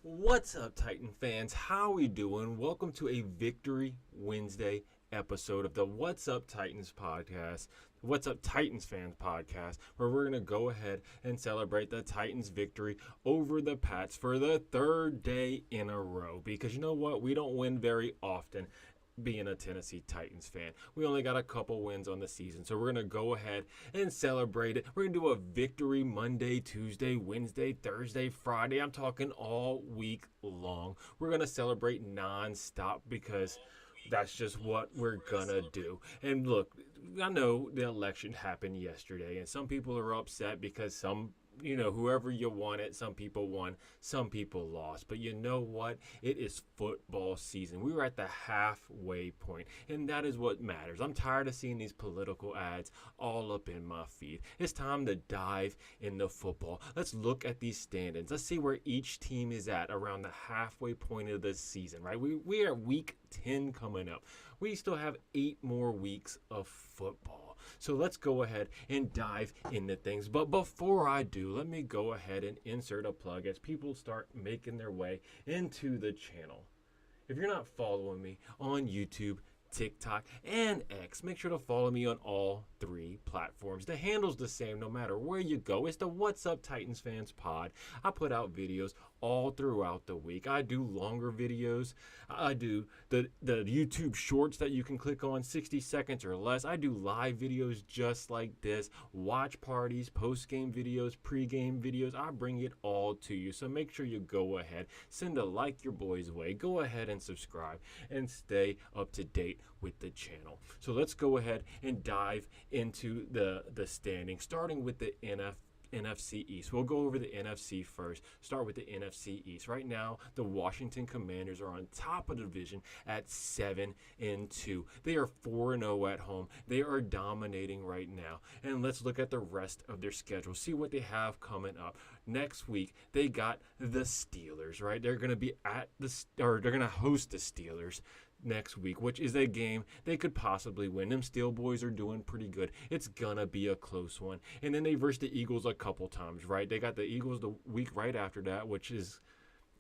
What's up, Titan fans? How we doing? Welcome to a Victory Wednesday episode of the What's Up Titans podcast, What's Up Titans fans podcast, where we're going to go ahead and celebrate the Titans' victory over the Pats for the third day in a row. Because you know what? We don't win very often. Being a Tennessee Titans fan, we only got a couple wins on the season, so we're gonna go ahead and celebrate it. We're gonna do a victory Monday, Tuesday, Wednesday, Thursday, Friday. I'm talking all week long. We're gonna celebrate non-stop because that's just what we're gonna do. And look, I know the election happened yesterday, and some people are upset because whoever you wanted, some people won, some people lost. But you know what? It is football season. We were at the halfway point, and that is what matters. I'm tired of seeing these political ads all up in my feed. It's time to dive into football. Let's look at these standings. Let's see where each team is at around the halfway point of the season, right? We are week 10 coming up. We still have 8 more weeks of football. So let's go ahead and dive into things. But before I do, let me go ahead and insert a plug as people start making their way into the channel. If you're not following me on YouTube, TikTok, and X, make sure to follow me on all 3 platforms. The handle's the same no matter where you go. It's the What's Up Titans Fans pod. I put out videos all throughout the week. I do longer videos. I do the YouTube shorts that you can click on, 60 seconds or less. I do live videos just like this, watch parties, post-game videos, pre-game videos. I bring it all to you. So make sure you go ahead, send a like your boys' way, go ahead and subscribe, and stay up to date with the channel. So let's go ahead and dive into the standings, starting with the NFC East. We'll go over the NFC first. Start with the NFC East. Right now, the Washington Commanders are on top of the division at 7-2. They are 4-0 at home. They are dominating right now. And let's look at the rest of their schedule. See what they have coming up. Next week, they got the Steelers, right? They're going to be they're going to host the Steelers next week, which is a game they could possibly win. Them Steel Boys are doing pretty good. It's gonna be a close one. And then they versed the Eagles a couple times, right? They got the Eagles the week right after that, which is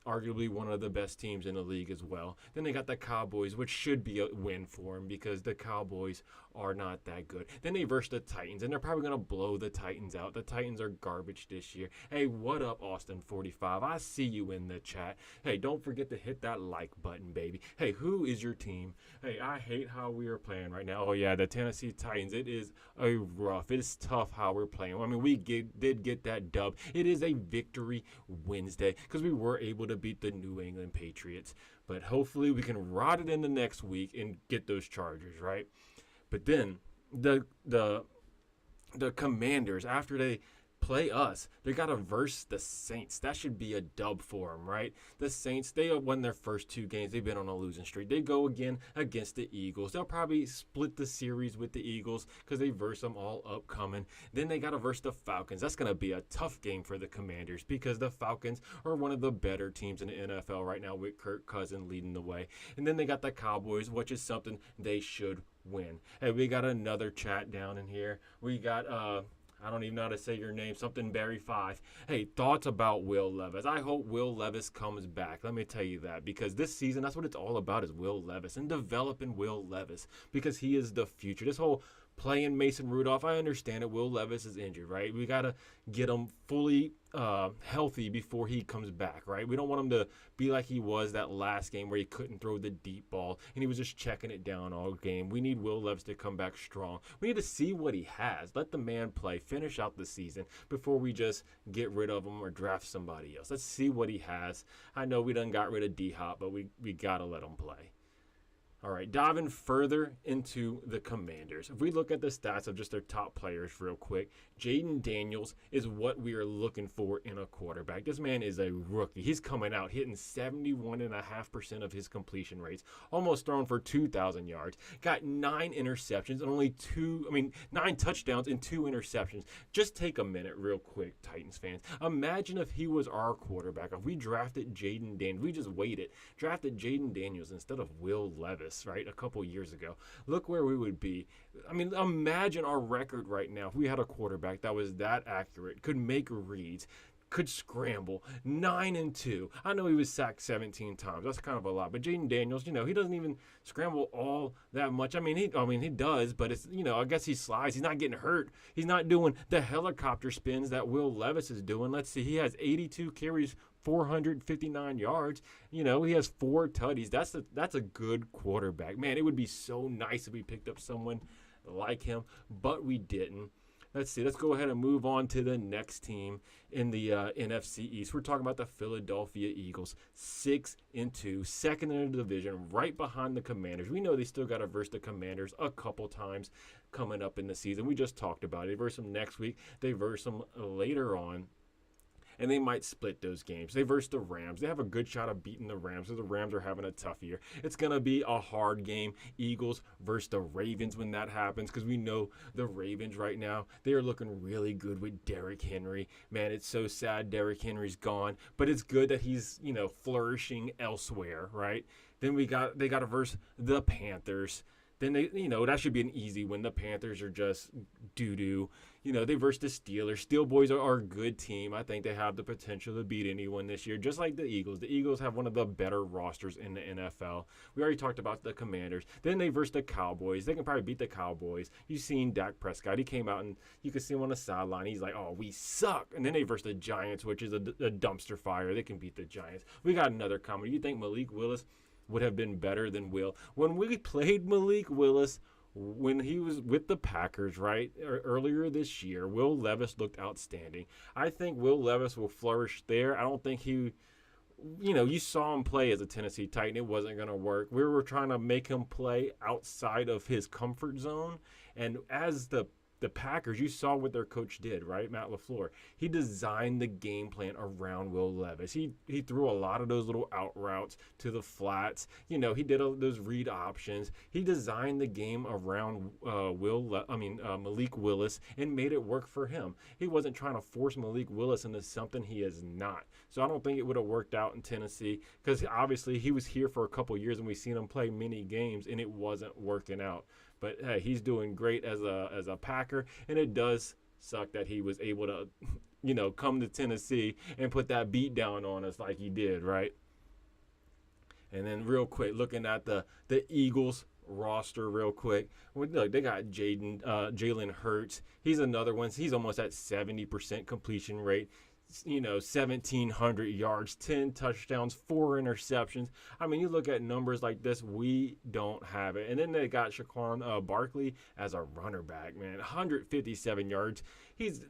arguably one of the best teams in the league as well. Then they got the Cowboys, which should be a win for them because the Cowboys are not that good. Then they versed the Titans, and they're probably going to blow the Titans out. The Titans are garbage this year. Hey, what up, Austin45? I see you in the chat. Hey, don't forget to hit that like button, baby. Hey, who is your team? Hey, I hate how we are playing right now. Oh, yeah, the Tennessee Titans. It is it is tough how we're playing. I mean, we did get that dub. It is a victory Wednesday because we were able to beat the New England Patriots, but hopefully we can ride it in the next week and get those Chargers, right? But then the Commanders, after they play us, they got to verse the Saints. That should be a dub for them, right? The Saints, they have won their first 2 games. They've been on a losing streak. They go again against the Eagles. They'll probably split the series with the Eagles because they verse them all upcoming. Then they got to verse the Falcons. That's going to be a tough game for the Commanders because the Falcons are one of the better teams in the NFL right now with Kirk Cousins leading the way. And then they got the Cowboys, which is something they should win. Hey, we got another chat down in here. We got I don't even know how to say your name, something Barry 5. Hey, thoughts about Will Levis? I hope Will Levis comes back. Let me tell you that, because this season, that's what it's all about, is Will Levis and developing Will Levis, because he is the future. This whole playing Mason Rudolph, I understand it. Will Levis is injured, right? We got to get him fully healthy before he comes back, right? We don't want him to be like he was that last game where he couldn't throw the deep ball and he was just checking it down all game. We need Will Levis to come back strong. We need to see what he has. Let the man play, finish out the season before we just get rid of him or draft somebody else. Let's see what he has. I know we done got rid of D-Hop, but we got to let him play. All right, diving further into the Commanders. If we look at the stats of just their top players real quick, Jaden Daniels is what we are looking for in a quarterback. This man is a rookie. He's coming out hitting 71.5% of his completion rates, almost thrown for 2,000 yards. Got 9 interceptions and 9 touchdowns and 2 interceptions. Just take a minute real quick, Titans fans. Imagine if he was our quarterback. If we drafted Jaden Daniels, we just waited, drafted Jaden Daniels instead of Will Levis, right, a couple years ago. Look where we would be. I mean, imagine our record right now if we had a quarterback that was that accurate, could make reads, could scramble. 9-2. I know he was sacked 17 times. That's kind of a lot. But Jaden Daniels, he doesn't even scramble all that much. I mean, he does, but it's, I guess he slides. He's not getting hurt. He's not doing the helicopter spins that Will Levis is doing. Let's see. He has 82 carries, 459 yards. He has 4 tutties. That's a good quarterback. Man, it would be so nice if we picked up someone like him, but we didn't. Let's see. Let's go ahead and move on to the next team in the NFC East. We're talking about the Philadelphia Eagles, 6-2, second in the division, right behind the Commanders. We know they still got to verse the Commanders a couple times coming up in the season. We just talked about it. They verse them next week. They verse them later on. And they might split those games. They verse the Rams. They have a good shot of beating the Rams because the Rams are having a tough year. It's going to be a hard game. Eagles versus the Ravens when that happens, because we know the Ravens right now, they are looking really good with Derrick Henry. Man, it's so sad Derrick Henry's gone, but it's good that he's, flourishing elsewhere, right? Then they got to verse the Panthers. Then that should be an easy win. The Panthers are just doo-doo. They verse the Steelers. Steel Boys are a good team. I think they have the potential to beat anyone this year, just like the Eagles. The Eagles have one of the better rosters in the NFL. We already talked about the Commanders. Then they verse the Cowboys. They can probably beat the Cowboys. You've seen Dak Prescott. He came out and you can see him on the sideline. He's like, oh, we suck. And then they verse the Giants, which is a dumpster fire. They can beat the Giants. We got another comment. You think Malik Willis would have been better than Will? When we played Malik Willis, when he was with the Packers, right, earlier this year, Will Levis looked outstanding. I think Will Levis will flourish there. I don't think he, you saw him play as a Tennessee Titan. It wasn't going to work. We were trying to make him play outside of his comfort zone. And as the Packers, you saw what their coach did, right? Matt LaFleur. He designed the game plan around Will Levis. He threw a lot of those little out routes to the flats. He did those read options. He designed the game around Malik Willis and made it work for him. He wasn't trying to force Malik Willis into something he is not. So I don't think it would have worked out in Tennessee, because obviously he was here for a couple years and we've seen him play many games and it wasn't working out. But hey, he's doing great as a Packer, and it does suck that he was able to, come to Tennessee and put that beat down on us like he did, right? And then real quick, looking at the Eagles roster real quick. Look, they got Jalen Hurts. He's another one. He's almost at 70% completion rate. 1,700 yards, 10 touchdowns, 4 interceptions. I mean, you look at numbers like this, we don't have it. And then they got Saquon Barkley as a runner back, man. 157 yards.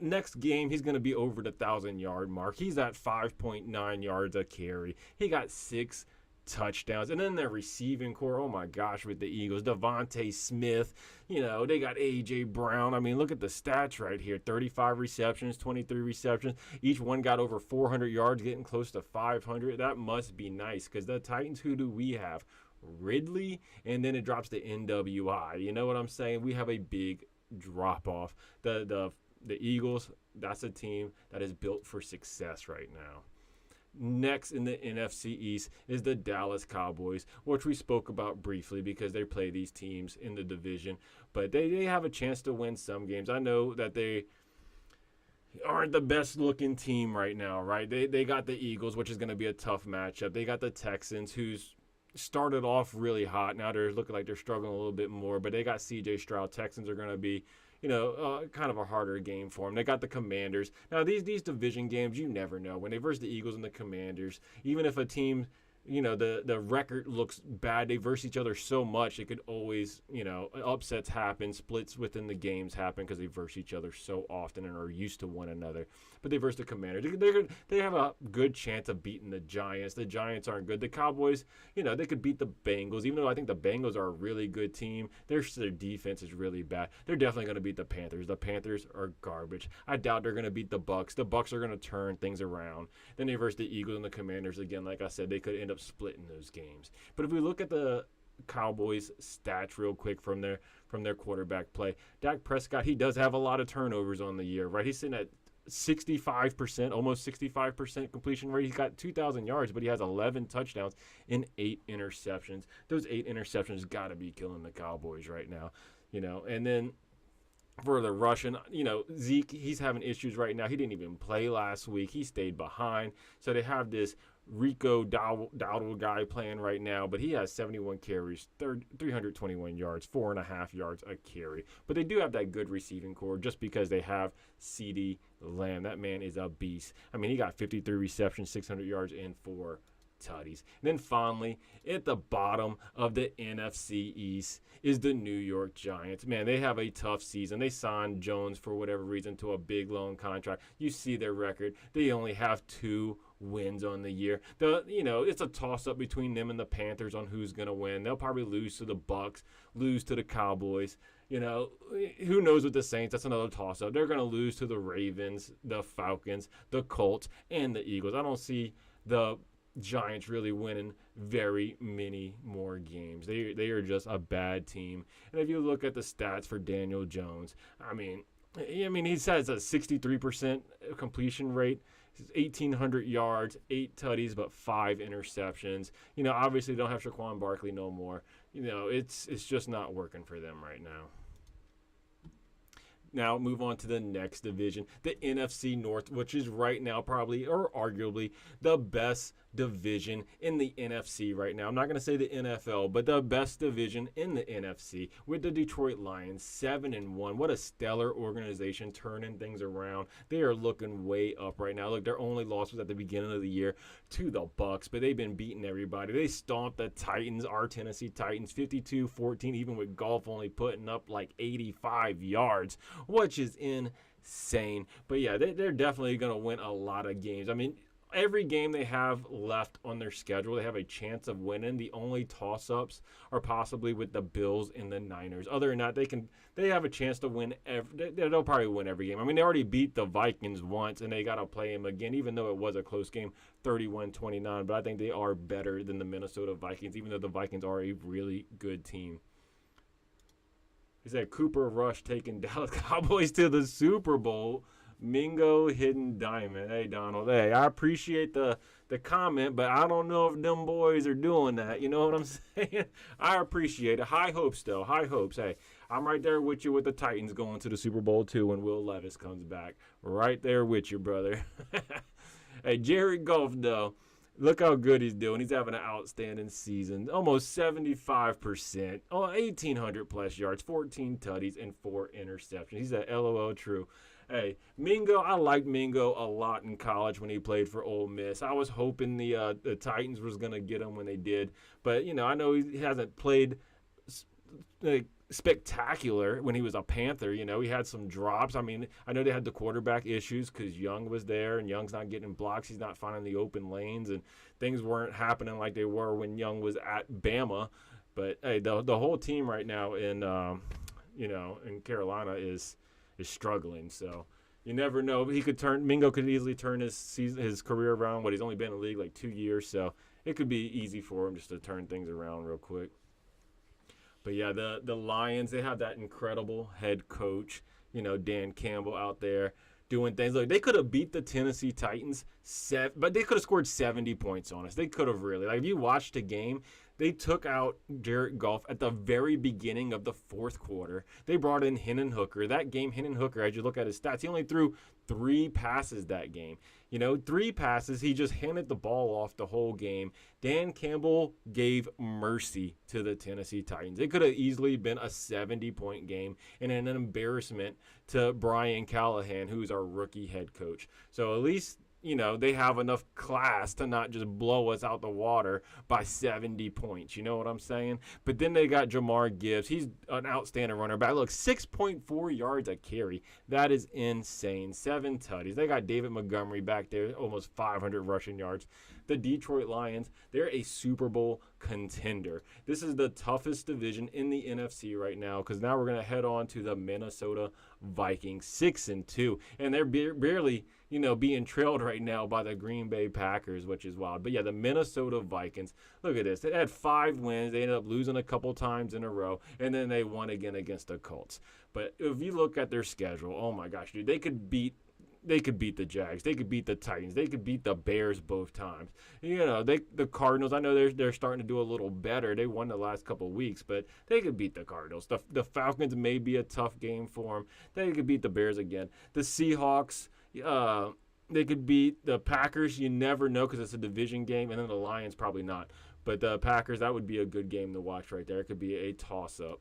Next game, he's going to be over the 1,000-yard mark. He's at 5.9 yards a carry. He got 6 touchdowns. And then their receiving core, oh my gosh, with the Eagles, Devontae Smith, they got A.J. Brown. I mean, look at the stats right here. 35 receptions, 23 receptions. Each one got over 400 yards, getting close to 500. That must be nice, because the Titans, who do we have? Ridley, and then it drops to NWI. You know what I'm saying? We have a big drop-off. The Eagles, that's a team that is built for success right now. Next in the NFC East is the Dallas Cowboys, which we spoke about briefly because they play these teams in the division. But they have a chance to win some games. I know that they aren't the best looking team right now, right? They got the Eagles, which is going to be a tough matchup. They got the Texans, who's started off really hot. Now they're looking like they're struggling a little bit more, but they got C.J. Stroud. Texans are going to be kind of a harder game for them. They got the Commanders. Now, these division games, you never know. When they verse the Eagles and the Commanders, even if a team, the record looks bad, they verse each other so much, it could always, upsets happen, splits within the games happen because they verse each other so often and are used to one another. But they verse the Commanders. They have a good chance of beating the Giants. The Giants aren't good. The Cowboys, they could beat the Bengals, even though I think the Bengals are a really good team. Their defense is really bad. They're definitely going to beat the Panthers. The Panthers are garbage. I doubt they're going to beat the Bucs. The Bucs are going to turn things around. Then they verse the Eagles and the Commanders again. Like I said, they could end up splitting those games. But if we look at the Cowboys stats real quick from their quarterback play, Dak Prescott, he does have a lot of turnovers on the year, right? He's sitting at 65%, almost 65% completion rate. He's got 2,000 yards, but he has 11 touchdowns and 8 interceptions. Those 8 interceptions got to be killing the Cowboys right now, And then for the Russian. Zeke, he's having issues right now. He didn't even play last week. He stayed behind. So they have this Rico Dowdle guy playing right now, but he has 71 carries, 321 yards, 4.5 yards a carry. But they do have that good receiving core just because they have CeeDee Lamb. That man is a beast. I mean, he got 53 receptions, 600 yards, and 4 tutties. And then finally, at the bottom of the NFC East is the New York Giants. Man, they have a tough season. They signed Jones for whatever reason to a big loan contract. You see their record. They only have 2 wins on the year. It's a toss-up between them and the Panthers on who's going to win. They'll probably lose to the Bucs, lose to the Cowboys. Who knows with the Saints? That's another toss-up. They're going to lose to the Ravens, the Falcons, the Colts, and the Eagles. I don't see the Giants really winning very many more games. They are just a bad team. And if you look at the stats for Daniel Jones, I mean he has a 63% completion rate, 1,800 yards, 8 tutties, but 5 interceptions. Obviously they don't have Saquon Barkley no more. It's just not working for them right now. Now move on to the next division, the NFC North, which is right now probably or arguably the best division in the NFC right now. I'm not going to say the NFL, but the best division in the NFC with the Detroit Lions, 7-1. What a stellar organization, turning things around. They are looking way up right now. Look, their only loss was at the beginning of the year to the Bucs, but they've been beating everybody. They stomped the Titans, our Tennessee Titans, 52-14, even with Goff only putting up like 85 yards, which is insane. But yeah, they're definitely going to win a lot of games. I mean, every game they have left on their schedule, they have a chance of winning. The only toss-ups are possibly with the Bills and the Niners. Other than that, they have a chance to win. They'll probably win every game. I mean, they already beat the Vikings once, and they got to play them again, even though it was a close game, 31-29. But I think they are better than the Minnesota Vikings, even though the Vikings are a really good team. He said Cooper Rush taking Dallas Cowboys to the Super Bowl. Mingo Hidden Diamond. Hey, Donald. Hey, I appreciate the comment, but I don't know if them boys are doing that. You know what I'm saying? I appreciate it. High hopes, though. High hopes. Hey, I'm right there with you with the Titans going to the Super Bowl, too, when Will Levis comes back. Right there with you, brother. Hey, Jared Goff, though. Look how good he's doing. He's having an outstanding season. Almost 75%. 1,800 plus yards, 14 tutties, and 4 interceptions. He's a LOL true. Hey, Mingo, I liked Mingo a lot in college when he played for Ole Miss. I was hoping the Titans was going to get him when they did. But, I know he hasn't played spectacular when he was a Panther. He had some drops. I mean, I know they had the quarterback issues because Young was there, and Young's not getting blocks. He's not finding the open lanes, and things weren't happening like they were when Young was at Bama. But, hey, the whole team right now in Carolina is struggling. So you never know. Mingo could easily turn his career around. He's only been in the league like 2 years, so it could be easy for him just to turn things around real quick. But yeah, the Lions, they have that incredible head coach, Dan Campbell out there doing things. Look, they could have beat the Tennessee Titans, but they could have scored 70 points on us. They could have really. Like, if you watched the game, they took out Jared Goff at the very beginning of the fourth quarter. They brought in Hendon Hooker. That game, Hendon Hooker, as you look at his stats, he only threw 3 passes that game. 3 passes. He just handed the ball off the whole game. Dan Campbell gave mercy to the Tennessee Titans. It could have easily been a 70-point game and an embarrassment to Brian Callahan, who's our rookie head coach. So at least they have enough class to not just blow us out the water by 70 points. You know what I'm saying? But then they got Jamar Gibbs. He's an outstanding runner back. Look, 6.4 yards a carry. That is insane. 7 tutties. They got David Montgomery back there, almost 500 rushing yards. The Detroit Lions, they're a Super Bowl contender. This is the toughest division in the NFC right now because now we're going to head on to the Minnesota Vikings, 6-2. And they're barely being trailed right now by the Green Bay Packers, which is wild. But yeah, the Minnesota Vikings, look at this. They had 5 wins. They ended up losing a couple times in a row, and then they won again against the Colts. But if you look at their schedule, oh my gosh, dude, they could beat they could beat the Jags. They could beat the Titans. They could beat the Bears both times. The Cardinals, I know they're starting to do a little better. They won the last couple of weeks, but they could beat the Cardinals. The Falcons may be a tough game for them. They could beat the Bears again. The Seahawks, they could beat the Packers. You never know because it's a division game. And then the Lions, probably not. But the Packers, that would be a good game to watch right there. It could be a toss-up.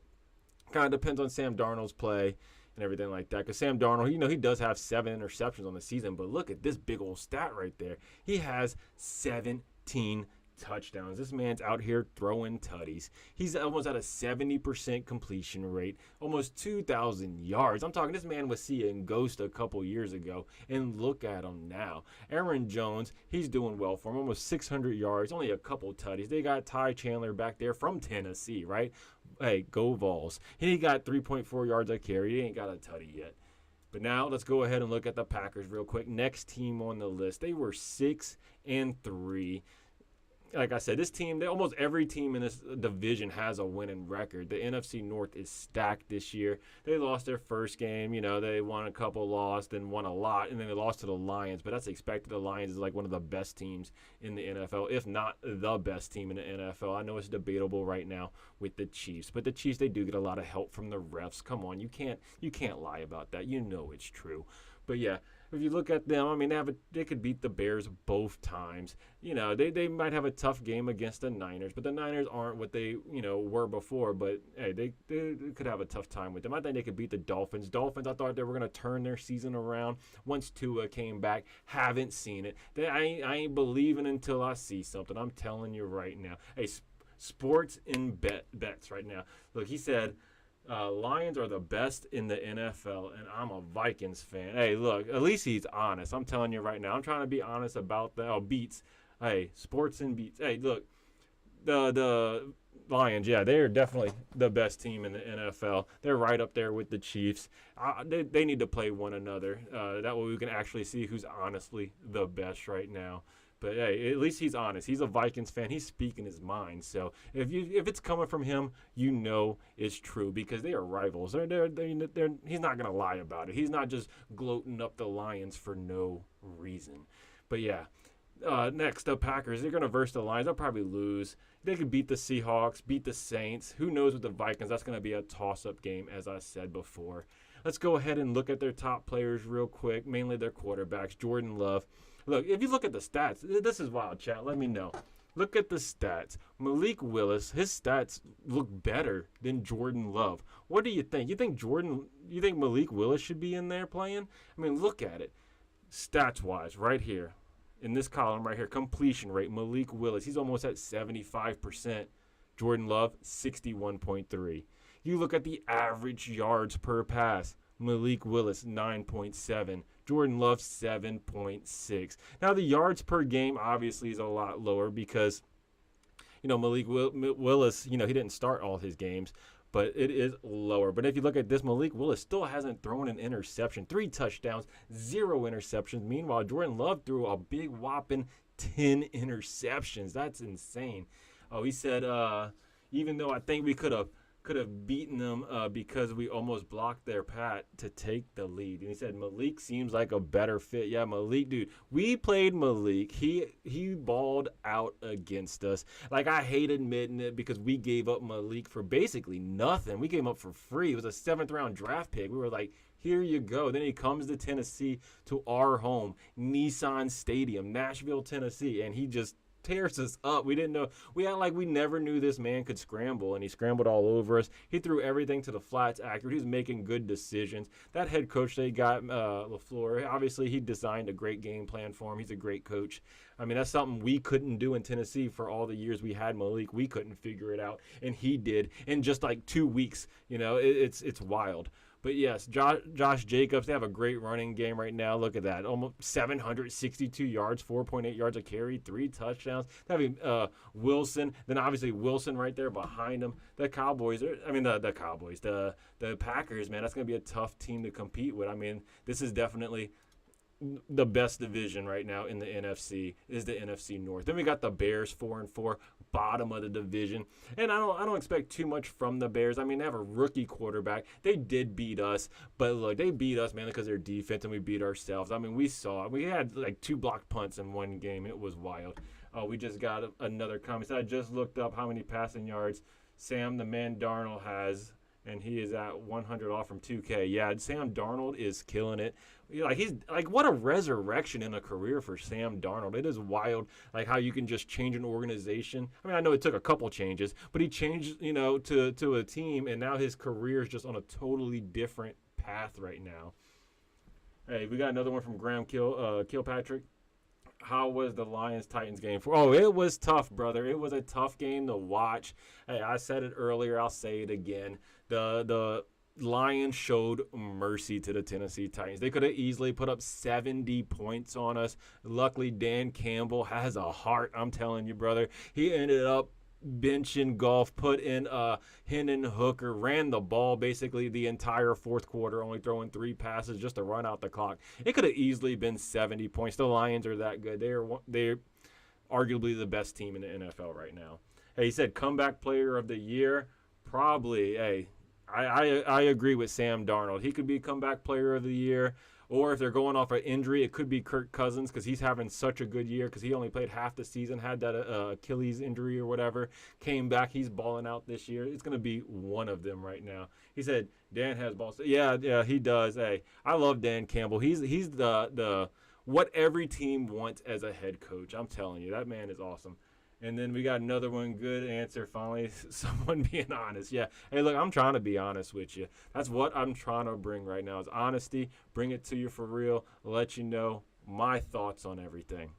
Kind of depends on Sam Darnold's play and everything like that. Because Sam Darnold, he does have 7 interceptions on the season. But look at this big old stat right there. He has 17 touchdowns. This man's out here throwing tutties. He's almost at a 70% completion rate, almost 2,000 yards. I'm talking, this man was seeing ghost a couple years ago, and look at him now. Aaron Jones, he's doing well for him, almost 600 yards, only a couple tutties. They got Ty Chandler back there from Tennessee, right? Hey, go Vols. He got 3.4 yards a carry. He ain't got a tutty yet. But now let's go ahead and look at the Packers real quick. Next team on the list. They were 6-3. Like I said, this team, almost every team in this division has a winning record. The NFC North is stacked this year. They lost their first game. They won a couple, lost, and won a lot, and then they lost to the Lions. But that's expected. The Lions is like one of the best teams in the NFL, if not the best team in the NFL. I know it's debatable right now with the Chiefs, but the Chiefs, they do get a lot of help from the refs. Come on, you can't lie about that. You know it's true. But yeah, if you look at them, I mean, they could beat the Bears both times. They might have a tough game against the Niners, but the Niners aren't what they, were before. But, hey, they could have a tough time with them. I think they could beat the Dolphins. I thought they were going to turn their season around once Tua came back. Haven't seen it. I ain't believing until I see something. I'm telling you right now. Hey, sports and bets right now. Look, he said, Lions are the best in the NFL, and I'm a Vikings fan. Hey, look, at least he's honest. I'm telling you right now. I'm trying to be honest about the beats. Hey, sports and beats. Hey, look, the Lions, yeah, they're definitely the best team in the NFL. They're right up there with the Chiefs. They need to play one another. That way we can actually see who's honestly the best right now. But hey, at least he's honest. He's a Vikings fan. He's speaking his mind. So if it's coming from him, it's true because they are rivals. He's not gonna lie about it. He's not just gloating up the Lions for no reason. But yeah, next the Packers. They're gonna verse the Lions. They'll probably lose. They could beat the Seahawks, beat the Saints. Who knows with the Vikings? That's gonna be a toss-up game, as I said before. Let's go ahead and look at their top players real quick, mainly their quarterbacks. Jordan Love. Look, if you look at the stats, this is wild, chat. Let me know. Look at the stats. Malik Willis, his stats look better than Jordan Love. What do you think? You think Malik Willis should be in there playing? I mean, look at it. Stats-wise, right here, in this column right here, completion rate, Malik Willis, he's almost at 75%. Jordan Love, 61.3. You look at the average yards per pass. Malik Willis, 9.7. Jordan Love, 7.6. Now, the yards per game obviously is a lot lower because, Malik Willis, he didn't start all his games, but it is lower. But if you look at this, Malik Willis still hasn't thrown an interception. 3 touchdowns, 0 interceptions. Meanwhile, Jordan Love threw a big whopping 10 interceptions. That's insane. Oh, he said, even though I think we could have beaten them because we almost blocked their path to take the lead. And he said Malik seems like a better fit. Yeah, Malik, dude, we played Malik. He balled out against us. Like, I hate admitting it because we gave up Malik for basically nothing. We gave him up for free. It was a 7th-round draft pick. We were like, here you go. Then he comes to Tennessee, to our home, Nissan Stadium, Nashville, Tennessee, and he just tears us up. We didn't know. We act like we never knew this man could scramble, and he scrambled all over us. He threw everything to the flats accurate. He was making good decisions. That head coach they got, LaFleur, obviously he designed a great game plan for him. He's a great coach. I mean, that's something we couldn't do in Tennessee for all the years we had Malik. We couldn't figure it out, and he did in just like 2 weeks. It's wild. But yes, Josh Jacobs, they have a great running game right now. Look at that. Almost 762 yards, 4.8 yards a carry, 3 touchdowns. Having Wilson, then obviously Wilson right there behind him. The Packers, man, that's going to be a tough team to compete with. I mean, this is definitely the best division right now in the NFC is the NFC North. Then we got the Bears 4-4, bottom of the division, and I don't expect too much from the Bears. I mean, they have a rookie quarterback. They did beat us, but look, they beat us mainly because of their defense, and we beat ourselves. I mean, we had like 2 blocked punts in one game. It was wild. We just got another comment. So I just looked up how many passing yards Sam the Man Darnold has, and he is at 100 off from 2K. Yeah, Sam Darnold is killing it. He's like, what a resurrection in a career for Sam Darnold. It is wild, like how you can just change an organization. I mean, I know it took a couple changes, but he changed, to a team, and now his career is just on a totally different path right now. Hey, we got another one from Graham Kilpatrick. How was the Lions-Titans game? Oh, it was tough, brother. It was a tough game to watch. Hey, I said it earlier. I'll say it again. The Lions showed mercy to the Tennessee Titans. They could have easily put up 70 points on us. Luckily, Dan Campbell has a heart, I'm telling you, brother. He ended up benching Golf, put in Hendon Hooker, ran the ball basically the entire fourth quarter, only throwing 3 passes just to run out the clock. It could have easily been 70 points. The Lions are that good. They're arguably the best team in the NFL right now. Hey, he said comeback player of the year. Probably. Hey, I agree with Sam Darnold. He could be comeback player of the year. Or if they're going off an injury, it could be Kirk Cousins because he's having such a good year because he only played half the season, had that Achilles injury or whatever, came back. He's balling out this year. It's going to be one of them right now. He said Dan has balls. Yeah, he does. Hey, I love Dan Campbell. He's the what every team wants as a head coach. I'm telling you, that man is awesome. And then we got another one. Good answer, finally. Someone being honest. Yeah. Hey, look, I'm trying to be honest with you. That's what I'm trying to bring right now is honesty. Bring it to you for real. Let you know my thoughts on everything.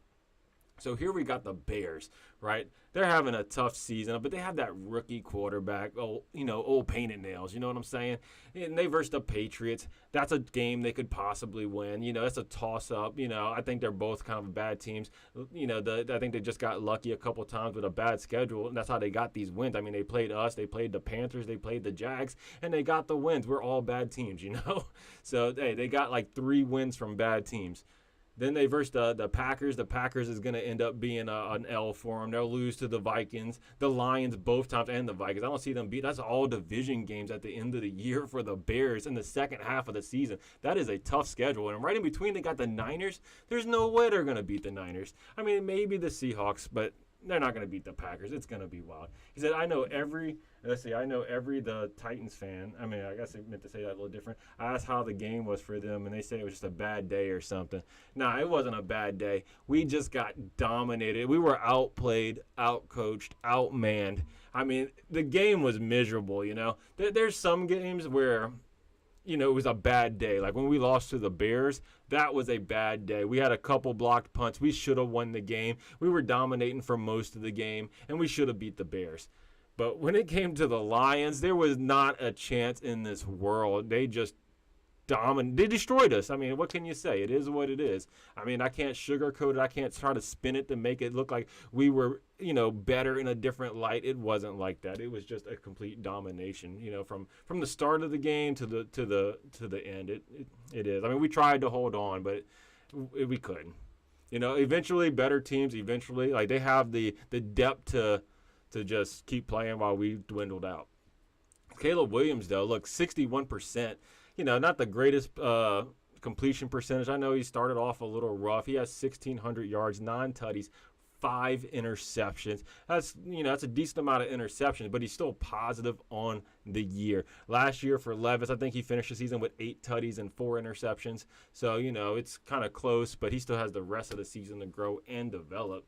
So here we got the Bears, right? They're having a tough season, but they have that rookie quarterback, old painted nails, you know what I'm saying? And they versus the Patriots. That's a game they could possibly win. That's a toss-up. I think they're both kind of bad teams. I think they just got lucky a couple times with a bad schedule, and that's how they got these wins. I mean, they played us, they played the Panthers, they played the Jags, and they got the wins. We're all bad teams, So, hey, they got like 3 wins from bad teams. Then they verse the Packers. The Packers is going to end up being an L for them. They'll lose to the Vikings, the Lions both times, and the Vikings. I don't see them beat. That's all division games at the end of the year for the Bears in the second half of the season. That is a tough schedule. And right in between, they got the Niners. There's no way they're going to beat the Niners. I mean, maybe the Seahawks, but they're not going to beat the Packers. It's going to be wild. He said, I know every the Titans fan. I mean, I guess I meant to say that a little different. I asked how the game was for them, and they said it was just a bad day or something. Nah, it wasn't a bad day. We just got dominated. We were outplayed, outcoached, outmanned. I mean, the game was miserable, There's some games where it was a bad day. Like when we lost to the Bears, that was a bad day. We had a couple blocked punts. We should have won the game. We were dominating for most of the game, and we should have beat the Bears. But when it came to the Lions, there was not a chance in this world. They just they destroyed us. I mean, what can you say? It is what it is. I mean, I can't sugarcoat it. I can't try to spin it to make it look like we were, better in a different light. It wasn't like that. It was just a complete domination, from the start of the game to the end. It is. I mean, we tried to hold on, but we couldn't. Eventually better teams, like they have the depth to just keep playing while we dwindled out. Caleb Williams, though, look, 61%. Not the greatest completion percentage. I know he started off a little rough. He has 1,600 yards, 9 tutties, 5 interceptions. That's a decent amount of interceptions, but he's still positive on the year. Last year for Levis, I think he finished the season with 8 tutties and 4 interceptions. So, it's kind of close, but he still has the rest of the season to grow and develop.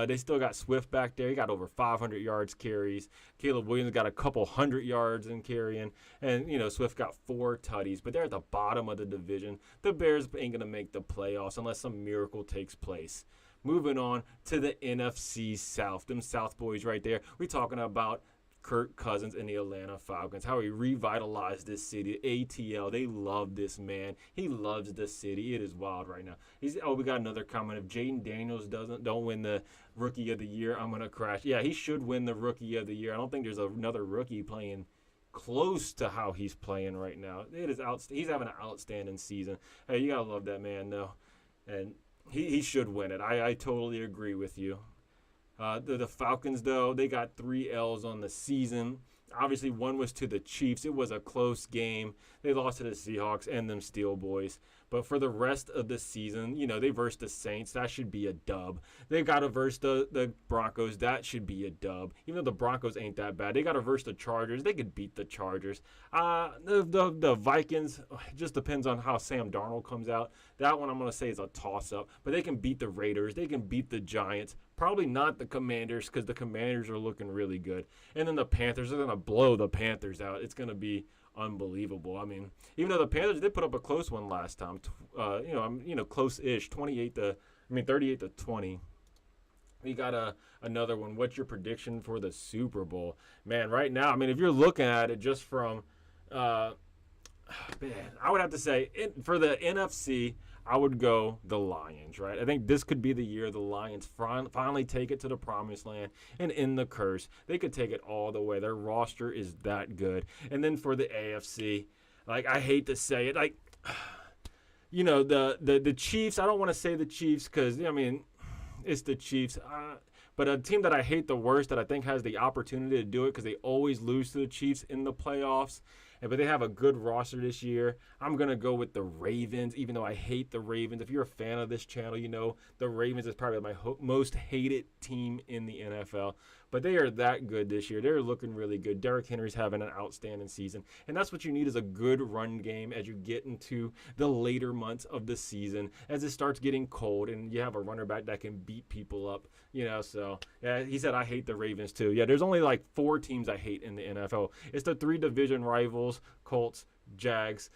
They still got Swift back there. He got over 500 yards carries. Caleb Williams got a couple hundred yards in carrying. And, Swift got 4 tutties. But they're at the bottom of the division. The Bears ain't going to make the playoffs unless some miracle takes place. Moving on to the NFC South. Them South boys right there. We're talking about Kirk Cousins and the Atlanta Falcons, how he revitalized this city. ATL, they love this man. He loves the city. It is wild right now. We got another comment. If Jaden Daniels don't win the Rookie of the Year, I'm going to crash. Yeah, he should win the Rookie of the Year. I don't think there's another rookie playing close to how he's playing right now. He's having an outstanding season. Hey, you got to love that man, though. and he should win it. I totally agree with you. The Falcons, though, they got 3 L's on the season. Obviously, one was to the Chiefs. It was a close game. They lost to the Seahawks and them Steel Boys. But for the rest of the season, they versed the Saints. That should be a dub. They got to verse the Broncos. That should be a dub. Even though the Broncos ain't that bad. They got to verse the Chargers. They could beat the Chargers. The Vikings, it just depends on how Sam Darnold comes out. That one I'm going to say is a toss-up. But they can beat the Raiders. They can beat the Giants. Probably not the Commanders because the Commanders are looking really good. And then the Panthers are going to blow the Panthers out. It's going to be unbelievable. I mean, even though the Panthers did put up a close one last time, close-ish, 38 to 20. We got another one. What's your prediction for the Super Bowl? Man, right now, I mean, if you're looking at it just from, I would have to say, for the NFC, I would go the Lions, right? I think this could be the year the Lions finally take it to the promised land and end the curse. They could take it all the way. Their roster is that good. And then for the AFC, I hate to say it, the Chiefs, I don't want to say the Chiefs because, it's the Chiefs. But a team that I hate the worst that I think has the opportunity to do it because they always lose to the Chiefs in the playoffs, but they have a good roster this year. I'm going to go with the Ravens, even though I hate the Ravens. If you're a fan of this channel, the Ravens is probably my most hated team in the NFL. But they are that good this year. They're looking really good. Derrick Henry's having an outstanding season. And that's what you need is a good run game as you get into the later months of the season, as it starts getting cold and you have a runner back that can beat people up. So, yeah, he said, I hate the Ravens too. Yeah, there's only 4 teams I hate in the NFL. It's the 3 division rivals, Colts, Jags,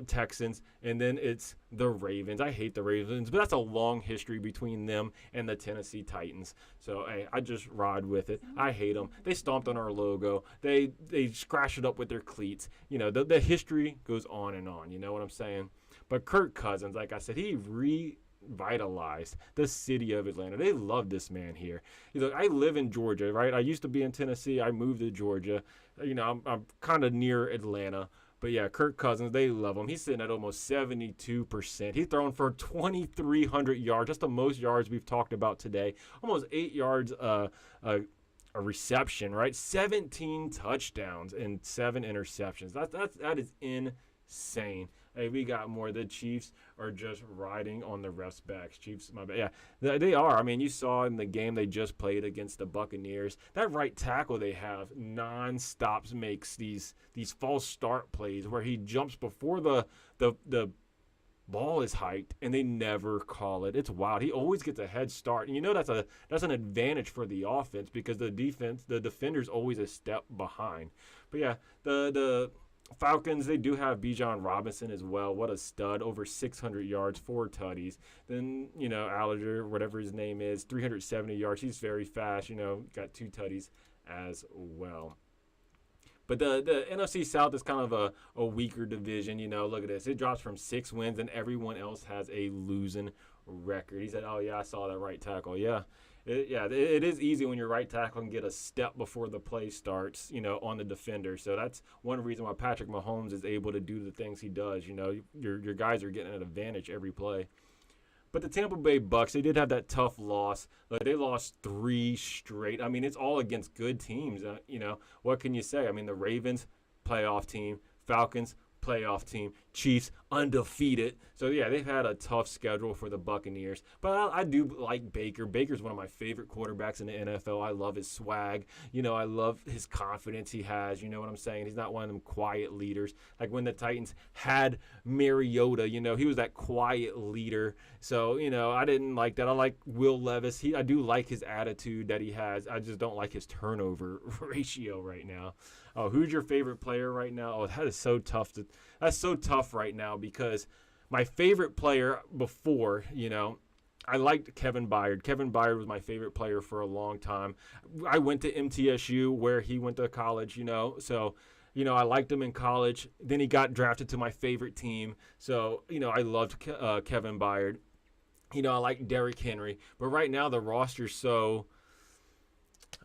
Texans, and then it's the Ravens. I hate the Ravens, but that's a long history between them and the Tennessee Titans. So, hey, I just ride with it. I hate them. They stomped on our logo. They scratched it up with their cleats. The history goes on and on. You know what I'm saying? But Kirk Cousins, like I said, he revitalized the city of Atlanta. They love this man here. I live in Georgia, right? I used to be in Tennessee. I moved to Georgia. I'm kind of near Atlanta. But, yeah, Kirk Cousins, they love him. He's sitting at almost 72%. He's thrown for 2,300 yards. That's the most yards we've talked about today. Almost 8 yards a reception, right? 17 touchdowns and 7 interceptions. That is insane. Hey, we got more. The Chiefs are just riding on the refs' backs. Chiefs, my bad. Yeah, they are. I mean, you saw in the game they just played against the Buccaneers. That right tackle they have non-stops makes these false start plays where he jumps before the ball is hiked and they never call it. It's wild. He always gets a head start. And that's an advantage for the offense because the defender's always a step behind. But yeah, the Falcons, they do have Bijan Robinson as well. What a stud. Over 600 yards, 4 tutties. Then, Allinger, whatever his name is, 370 yards. He's very fast, got 2 tutties as well. But the NFC South is kind of a weaker division. Look at this. It drops from 6 wins, and everyone else has a losing record. He said, oh, yeah, I saw that right tackle. Yeah. It is easy when your right tackle can get a step before the play starts, on the defender. So that's one reason why Patrick Mahomes is able to do the things he does. Your guys are getting an advantage every play. But the Tampa Bay Bucks, they did have that tough loss. They lost 3 straight. I mean, it's all against good teams. What can you say? I mean, the Ravens, playoff team. Falcons, playoff team. Chiefs, undefeated. So, yeah, they've had a tough schedule for the Buccaneers. But I do like Baker. Baker's one of my favorite quarterbacks in the NFL. I love his swag. I love his confidence he has. You know what I'm saying? He's not one of them quiet leaders. Like when the Titans had Mariota, he was that quiet leader. So, I didn't like that. I like Will Levis. I do like his attitude that he has. I just don't like his turnover ratio right now. Oh, who's your favorite player right now? Oh, that is so tough. That's so tough right now because my favorite player before, I liked Kevin Byard. Kevin Byard was my favorite player for a long time. I went to MTSU where he went to college, so, I liked him in college. Then he got drafted to my favorite team. So, I loved Kevin Byard. I like Derrick Henry. But right now the roster's so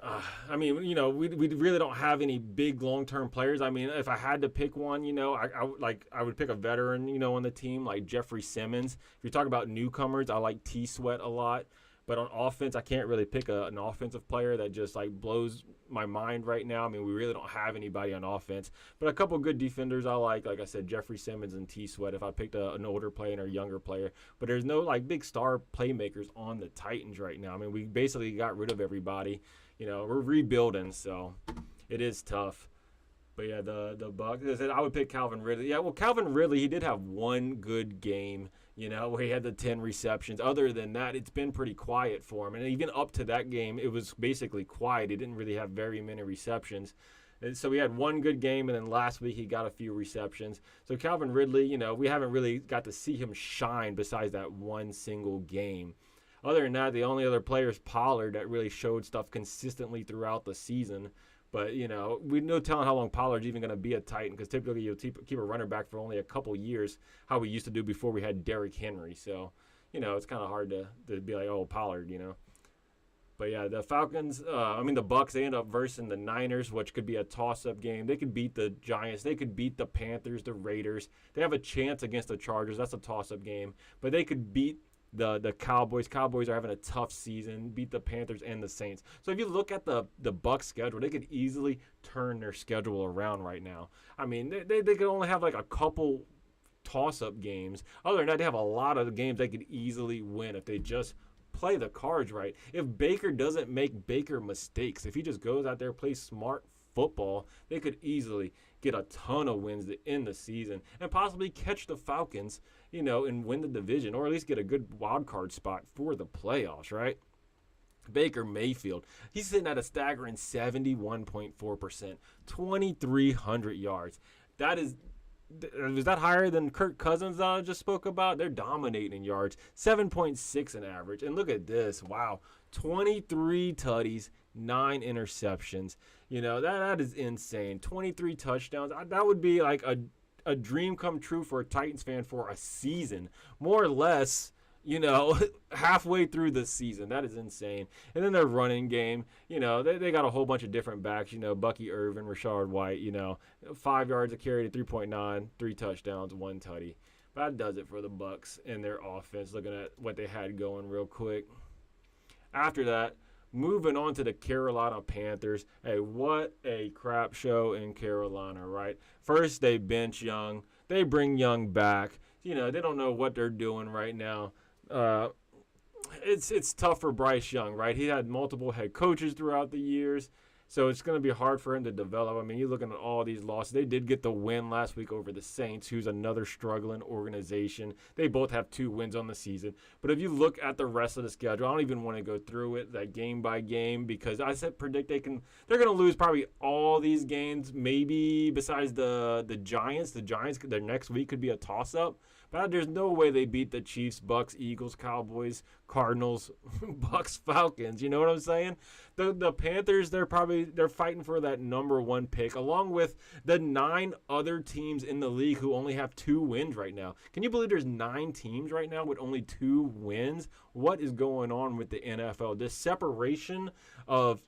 I mean, we really don't have any big long-term players. I mean, if I had to pick one, I would pick a veteran, on the team like Jeffrey Simmons. If you talk about newcomers, I like T-Sweat a lot. But on offense, I can't really pick an offensive player that just like blows my mind right now. I mean, we really don't have anybody on offense. But a couple good defenders I like I said, Jeffrey Simmons and T-Sweat if I picked an older player and a younger player. But there's no like big star playmakers on the Titans right now. I mean, we basically got rid of everybody. We're rebuilding, so it is tough. But yeah, the Bucs. I said I would pick Calvin Ridley. Yeah, well, Calvin Ridley, he did have one good game, where he had the 10 receptions. Other than that, it's been pretty quiet for him. And even up to that game, it was basically quiet. He didn't really have very many receptions. And so he had one good game, and then last week he got a few receptions. So Calvin Ridley, we haven't really got to see him shine besides that one single game. Other than that, the only other player is Pollard that really showed stuff consistently throughout the season. But, we no telling how long Pollard's even going to be a Titan because typically you'll keep a running back for only a couple years, how we used to do before we had Derrick Henry. So, it's kind of hard to be like, oh, Pollard, But, yeah, the Falcons, the Bucs, they end up versing the Niners, which could be a toss-up game. They could beat the Giants. They could beat the Panthers, the Raiders. They have a chance against the Chargers. That's a toss-up game. But they could beat the Cowboys. Cowboys are having a tough season, beat the Panthers and the Saints. So if you look at the Bucs schedule, they could easily turn their schedule around right now. I mean, they could only have like a couple toss-up games. Other than that, they have a lot of games they could easily win if they just play the cards right. If Baker doesn't make Baker mistakes, if he just goes out there and plays smart football, they could easily get a ton of wins to end the season and possibly catch the Falcons, and win the division, or at least get a good wild card spot for the playoffs, right? Baker Mayfield, he's sitting at a staggering 71.4%, 2,300 yards. Is that higher than Kirk Cousins that I just spoke about? They're dominating in yards, 7.6 an average. And look at this, wow, 23 tutties, 9 interceptions. That is insane. 23 touchdowns. That would be like a dream come true for a Titans fan for a season, more or less. Halfway through the season. That is insane. And then their running game, they got a whole bunch of different backs, Bucky Irvin, Rashard White, 5 yards a carry to 3.9, 3 touchdowns, 1 tutty. But that does it for the Bucs and their offense, looking at what they had going real quick. After that, moving on to the Carolina Panthers. Hey, what a crap show in Carolina, right? First, they bench Young. They bring Young back. They don't know what they're doing right now. It's tough for Bryce Young, right? He had multiple head coaches throughout the years, so it's going to be hard for him to develop. I mean, you're looking at all these losses. They did get the win last week over the Saints, who's another struggling organization. They both have 2 wins on the season. But if you look at the rest of the schedule, I don't even want to go through it like game by game because I said predict they're going to lose probably all these games, maybe besides the Giants. The Giants, their next week could be a toss-up. But there's no way they beat the Chiefs, Bucks, Eagles, Cowboys, Cardinals, Bucks, Falcons. You know what I'm saying? The Panthers, they're fighting for that number 1 pick, along with the 9 other teams in the league who only have 2 wins right now. Can you believe there's 9 teams right now with only 2 wins? What is going on with the NFL? This separation of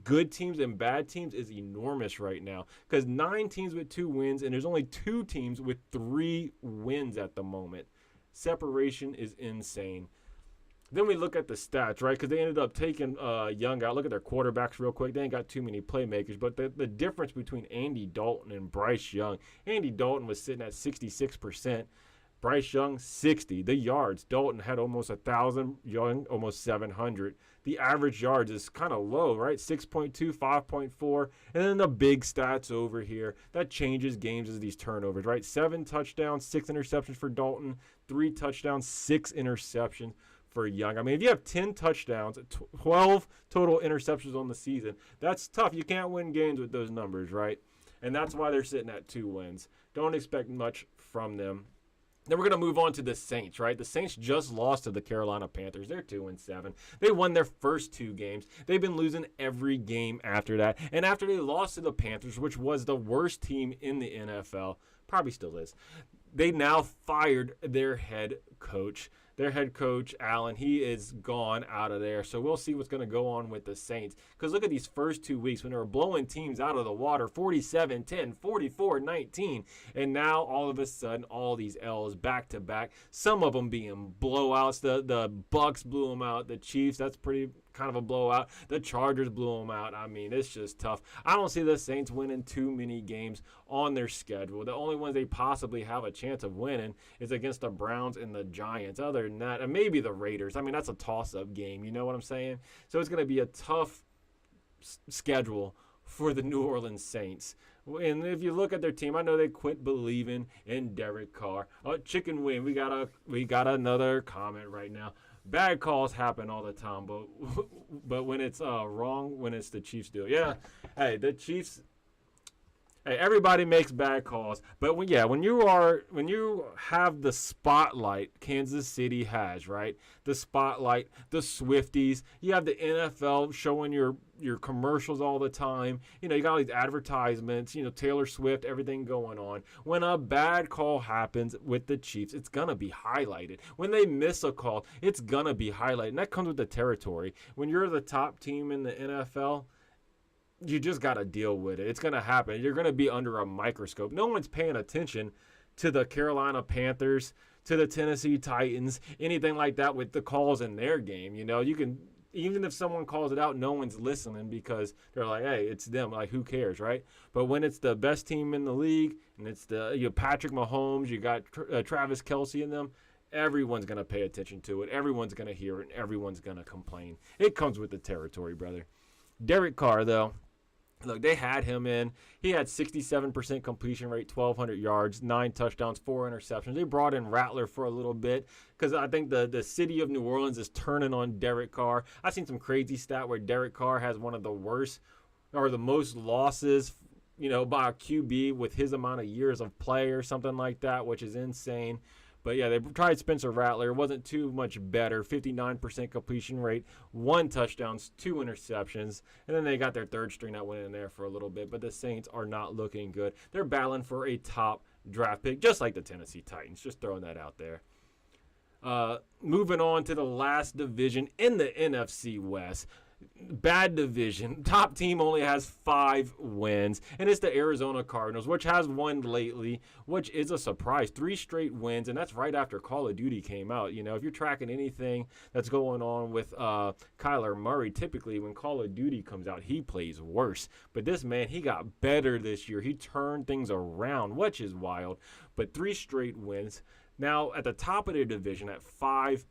good teams and bad teams is enormous right now because 9 teams with 2 wins and there's only 2 teams with 3 wins at the moment. Separation is insane. Then we look at the stats, right? Because they ended up taking Young out. Look at their quarterbacks real quick. They ain't got too many playmakers. But the difference between Andy Dalton and Bryce Young, Andy Dalton was sitting at 66%. Bryce Young, 60. The yards, Dalton had almost 1,000. Young, almost 700. The average yards is kind of low, right? 6.2, 5.4. And then the big stats over here. That changes games as these turnovers, right? 7 touchdowns, 6 interceptions for Dalton. 3 touchdowns, 6 interceptions for Young. I mean, if you have 10 touchdowns, 12 total interceptions on the season, that's tough. You can't win games with those numbers, right? And that's why they're sitting at 2 wins. Don't expect much from them. Then we're going to move on to the Saints, right? The Saints just lost to the Carolina Panthers. They're 2-7. They won their first 2 games. They've been losing every game after that. And after they lost to the Panthers, which was the worst team in the NFL, probably still is, they now fired their head coach. their head coach, Allen, he is gone out of there. So we'll see what's going to go on with the Saints. Because look at these first 2 weeks when they were blowing teams out of the water, 47-10, 44-19. And now all of a sudden, all these L's back to back. Some of them being blowouts. The Bucks blew them out. The Chiefs, that's pretty kind of a blowout. The Chargers blew them out. I mean, it's just tough. I don't see the Saints winning too many games on their schedule. The only ones they possibly have a chance of winning is against the Browns and the Giants. Other than that, and maybe the Raiders. I mean, that's a toss-up game. You know what I'm saying? So it's going to be a tough schedule for the New Orleans Saints. And if you look at their team, I know they quit believing in Derek Carr. Chicken wing. We got another comment right now. Bad calls happen all the time, but when it's wrong, when it's the Chiefs do it. Yeah, hey, the Chiefs. Hey, everybody makes bad calls, but when you have the spotlight Kansas City has, right? The spotlight, the Swifties. You have the NFL showing your commercials all the time. You know, you got all these advertisements, you know, Taylor Swift, everything going on. When a bad call happens with the Chiefs, it's going to be highlighted. When they miss a call, it's going to be highlighted. And that comes with the territory. When you're the top team in the NFL, you just got to deal with it. It's going to happen. You're going to be under a microscope. No one's paying attention to the Carolina Panthers, to the Tennessee Titans, anything like that with the calls in their game. You know, you can, even if someone calls it out, no one's listening because they're like, hey, it's them. Like, who cares, right? But when it's the best team in the league and it's you have Patrick Mahomes, you got Travis Kelce in them, everyone's going to pay attention to it. Everyone's going to hear it, and everyone's going to complain. It comes with the territory, brother. Derek Carr, though. Look, they had him in. He had 67% completion rate, 1,200 yards, 9 touchdowns, 4 interceptions. They brought in Rattler for a little bit because I think the city of New Orleans is turning on Derek Carr. I've seen some crazy stat where Derek Carr has one of the worst or the most losses, you know, by a QB with his amount of years of play or something like that, which is insane. But, yeah, they tried Spencer Rattler. It wasn't too much better. 59% completion rate, 1 touchdown, 2 interceptions. And then they got their third string that went in there for a little bit. But the Saints are not looking good. They're battling for a top draft pick, just like the Tennessee Titans. Just throwing that out there. Moving on to the last division in the NFC West. Bad division. Top team only has 5 wins, and it's the Arizona Cardinals, which has won lately, which is a surprise. 3 straight wins, and that's right after Call of Duty came out. You know, if you're tracking anything that's going on with Kyler Murray, typically when Call of Duty comes out, he plays worse. But this man, he got better this year. He turned things around, which is wild. But 3 straight wins. Now, at the top of their division at 5-4.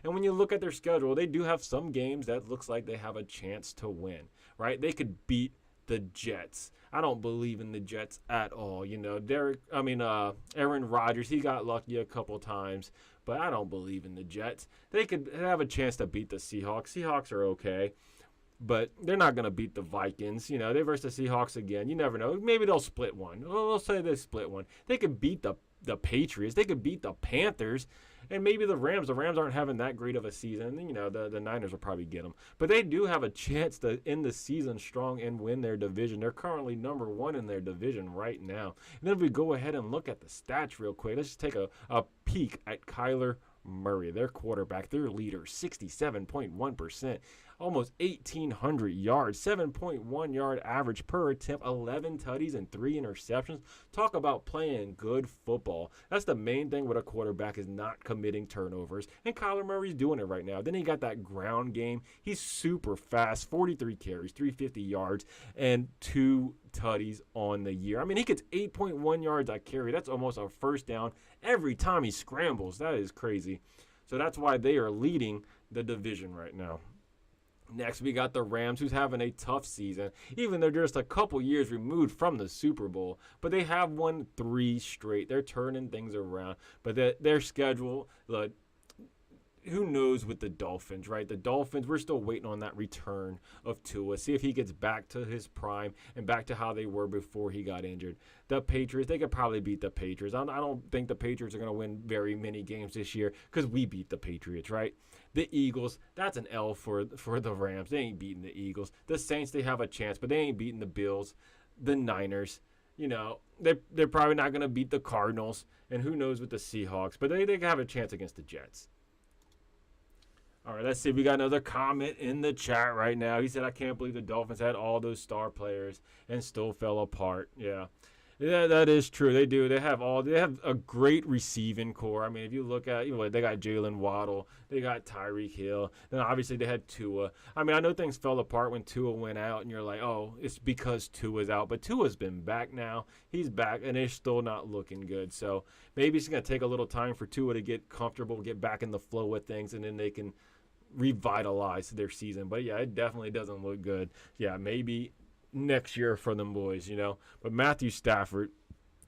And when you look at their schedule, they do have some games that looks like they have a chance to win, right? They could beat the Jets. I don't believe in the Jets at all. You know, Aaron Rodgers, he got lucky a couple times, but I don't believe in the Jets. They could have a chance to beat the Seahawks. Seahawks are okay, but they're not going to beat the Vikings. You know, they versus the Seahawks again. You never know. Maybe they'll split one. We'll say they split one. They could beat the Patriots. They could beat the Panthers. And maybe the Rams. The Rams aren't having that great of a season. You know, the Niners will probably get them. But they do have a chance to end the season strong and win their division. They're currently number 1 in their division right now. And then if we go ahead and look at the stats real quick, let's just take a peek at Kyler Murray, their quarterback, their leader, 67.1%. Almost 1,800 yards, 7.1 yard average per attempt, 11 tutties and 3 interceptions. Talk about playing good football. That's the main thing with a quarterback is not committing turnovers. And Kyler Murray's doing it right now. Then he got that ground game. He's super fast, 43 carries, 350 yards, and 2 tutties on the year. I mean, he gets 8.1 yards a carry. That's almost a first down every time he scrambles. That is crazy. So that's why they are leading the division right now. Next, we got the Rams, who's having a tough season. Even they're just a couple years removed from the Super Bowl. But they have won 3 straight. They're turning things around. But their schedule, who knows with the Dolphins, right? The Dolphins, we're still waiting on that return of Tua. See if he gets back to his prime and back to how they were before he got injured. The Patriots, they could probably beat the Patriots. I don't think the Patriots are going to win very many games this year because we beat the Patriots, right? The Eagles, that's an L for the Rams. They ain't beating the Eagles. The Saints, they have a chance, but they ain't beating the Bills. The Niners, they're probably not going to beat the Cardinals, and who knows with the Seahawks, but they have a chance against the Jets. All right, let's see. We got another comment in the chat right now. He said, I can't believe the Dolphins had all those star players and still fell apart. Yeah. Yeah, that is true. They do. They have a great receiving core. I mean, if you look at, they got Jalen Waddle, they got Tyreek Hill, then obviously they had Tua. I mean, I know things fell apart when Tua went out, and you're like, oh, it's because Tua's out. But Tua's been back now. He's back, and they're still not looking good. So maybe it's going to take a little time for Tua to get comfortable, get back in the flow with things, and then they can revitalize their season. But yeah, it definitely doesn't look good. Yeah, maybe next year for them boys, But Matthew Stafford,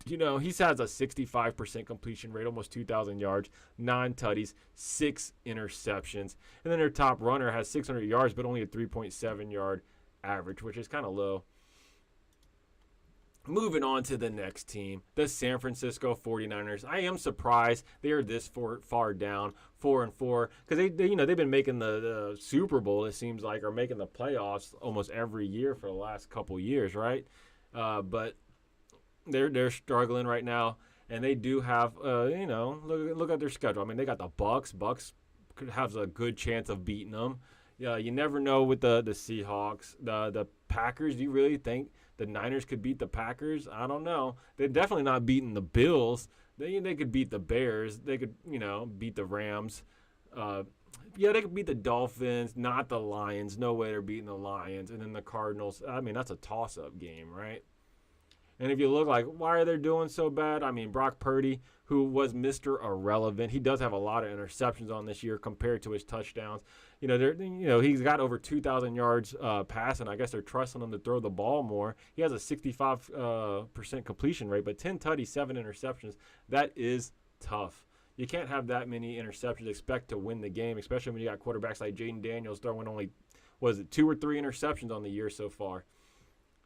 he has a 65% completion rate, almost 2,000 yards, 9 tutties, 6 interceptions. And then their top runner has 600 yards, but only a 3.7 yard average, which is kind of low. Moving on to the next team, the San Francisco 49ers. I am surprised they are this far down, 4-4, because they've been making the Super Bowl, it seems like, or making the playoffs almost every year for the last couple years, right? But they're struggling right now, and they do have look at their schedule. I mean, they got the Bucks. Bucks could have a good chance of beating them. Yeah, you never know with the Seahawks, the Packers. Do you really think the Niners could beat the Packers? I don't know. They're definitely not beating the Bills. They could beat the Bears. They could, beat the Rams. They could beat the Dolphins, not the Lions. No way they're beating the Lions. And then the Cardinals. I mean, that's a toss-up game, right? And if you look like, why are they doing so bad? I mean, Brock Purdy, who was Mr. Irrelevant, he does have a lot of interceptions on this year compared to his touchdowns. He's got over 2,000 yards passing. I guess they're trusting him to throw the ball more. He has a 65% completion rate, but 10 tutties, 7 interceptions. That is tough. You can't have that many interceptions, expect to win the game, especially when you got quarterbacks like Jaden Daniels throwing only, 2 or 3 interceptions on the year so far.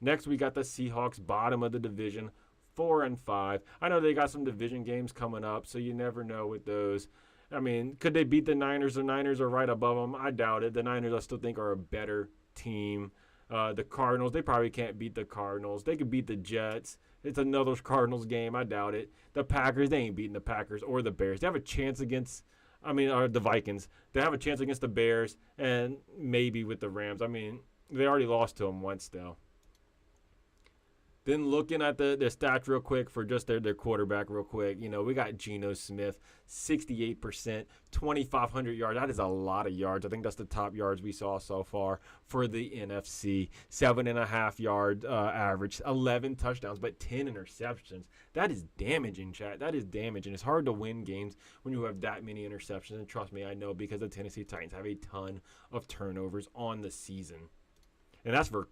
Next, we got the Seahawks, bottom of the division, 4-5. I know they got some division games coming up, so you never know with those. I mean, could they beat the Niners? The Niners are right above them. I doubt it. The Niners, I still think, are a better team. The Cardinals, they probably can't beat the Cardinals. They could beat the Jets. It's another Cardinals game. I doubt it. The Packers, they ain't beating the Packers or the Bears. They have a chance against, or the Vikings. They have a chance against the Bears and maybe with the Rams. I mean, they already lost to them once, though. Then looking at the stats real quick for just their quarterback real quick, we got Geno Smith, 68%, 2,500 yards. That is a lot of yards. I think that's the top yards we saw so far for the NFC. 7.5 yard average, 11 touchdowns, but 10 interceptions. That is damaging, chat. That is damaging. It's hard to win games when you have that many interceptions. And trust me, I know, because the Tennessee Titans have a ton of turnovers on the season. And that's for,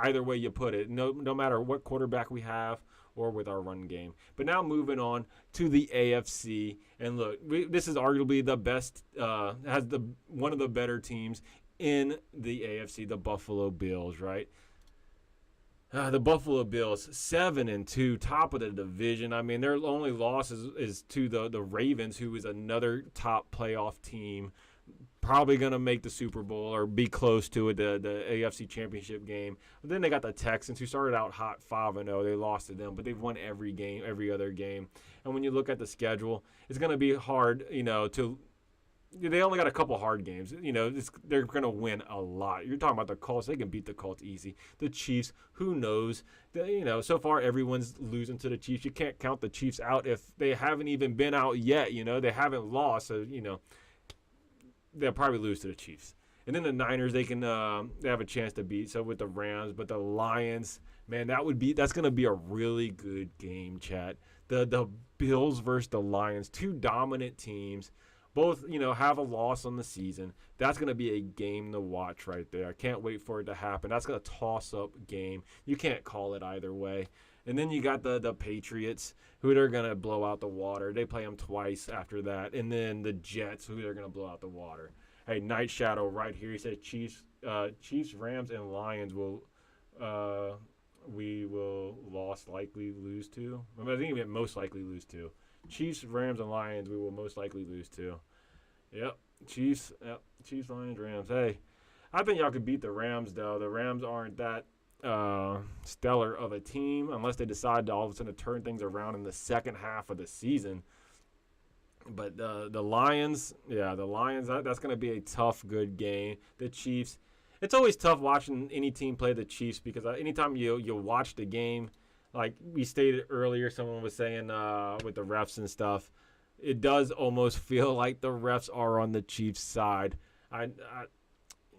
either way you put it, no matter what quarterback we have or with our run game. But now moving on to the AFC, and look, this is arguably the best, one of the better teams in the AFC, the Buffalo Bills, right? The Buffalo Bills, 7-2, top of the division. I mean, their only loss is to the Ravens, who is another top playoff team. Probably going to make the Super Bowl or be close to it, the AFC Championship game. But then they got the Texans, who started out hot 5-0. They lost to them, but they've won every other game. And when you look at the schedule, it's going to be hard, they only got a couple hard games. They're going to win a lot. You're talking about the Colts. They can beat the Colts easy. The Chiefs, who knows? So far everyone's losing to the Chiefs. You can't count the Chiefs out if they haven't even been out yet. They haven't lost, so, they'll probably lose to the Chiefs. And then the Niners, they have a chance to beat. So with the Rams, but the Lions, man, that's going to be a really good game, chat. The Bills versus the Lions, two dominant teams. Both, have a loss on the season. That's going to be a game to watch right there. I can't wait for it to happen. That's going to toss-up game. You can't call it either way. And then you got the Patriots, who they're going to blow out the water. They play them twice after that. And then the Jets, who they're going to blow out the water. Hey, Night Shadow right here. He said Chiefs, Rams, and Lions we will most likely lose to. I think he meant most likely lose to. Chiefs, Rams, and Lions we will most likely lose to. Yep. Chiefs, Lions, Rams. Hey, I think y'all could beat the Rams, though. The Rams aren't that stellar of a team unless they decide to all of a sudden turn things around in the second half of the season. But the Lions, that's going to be a tough, good game. The Chiefs, it's always tough watching any team play the Chiefs because anytime you watch the game, like we stated earlier, someone was saying with the refs and stuff, it does almost feel like the refs are on the Chiefs' side.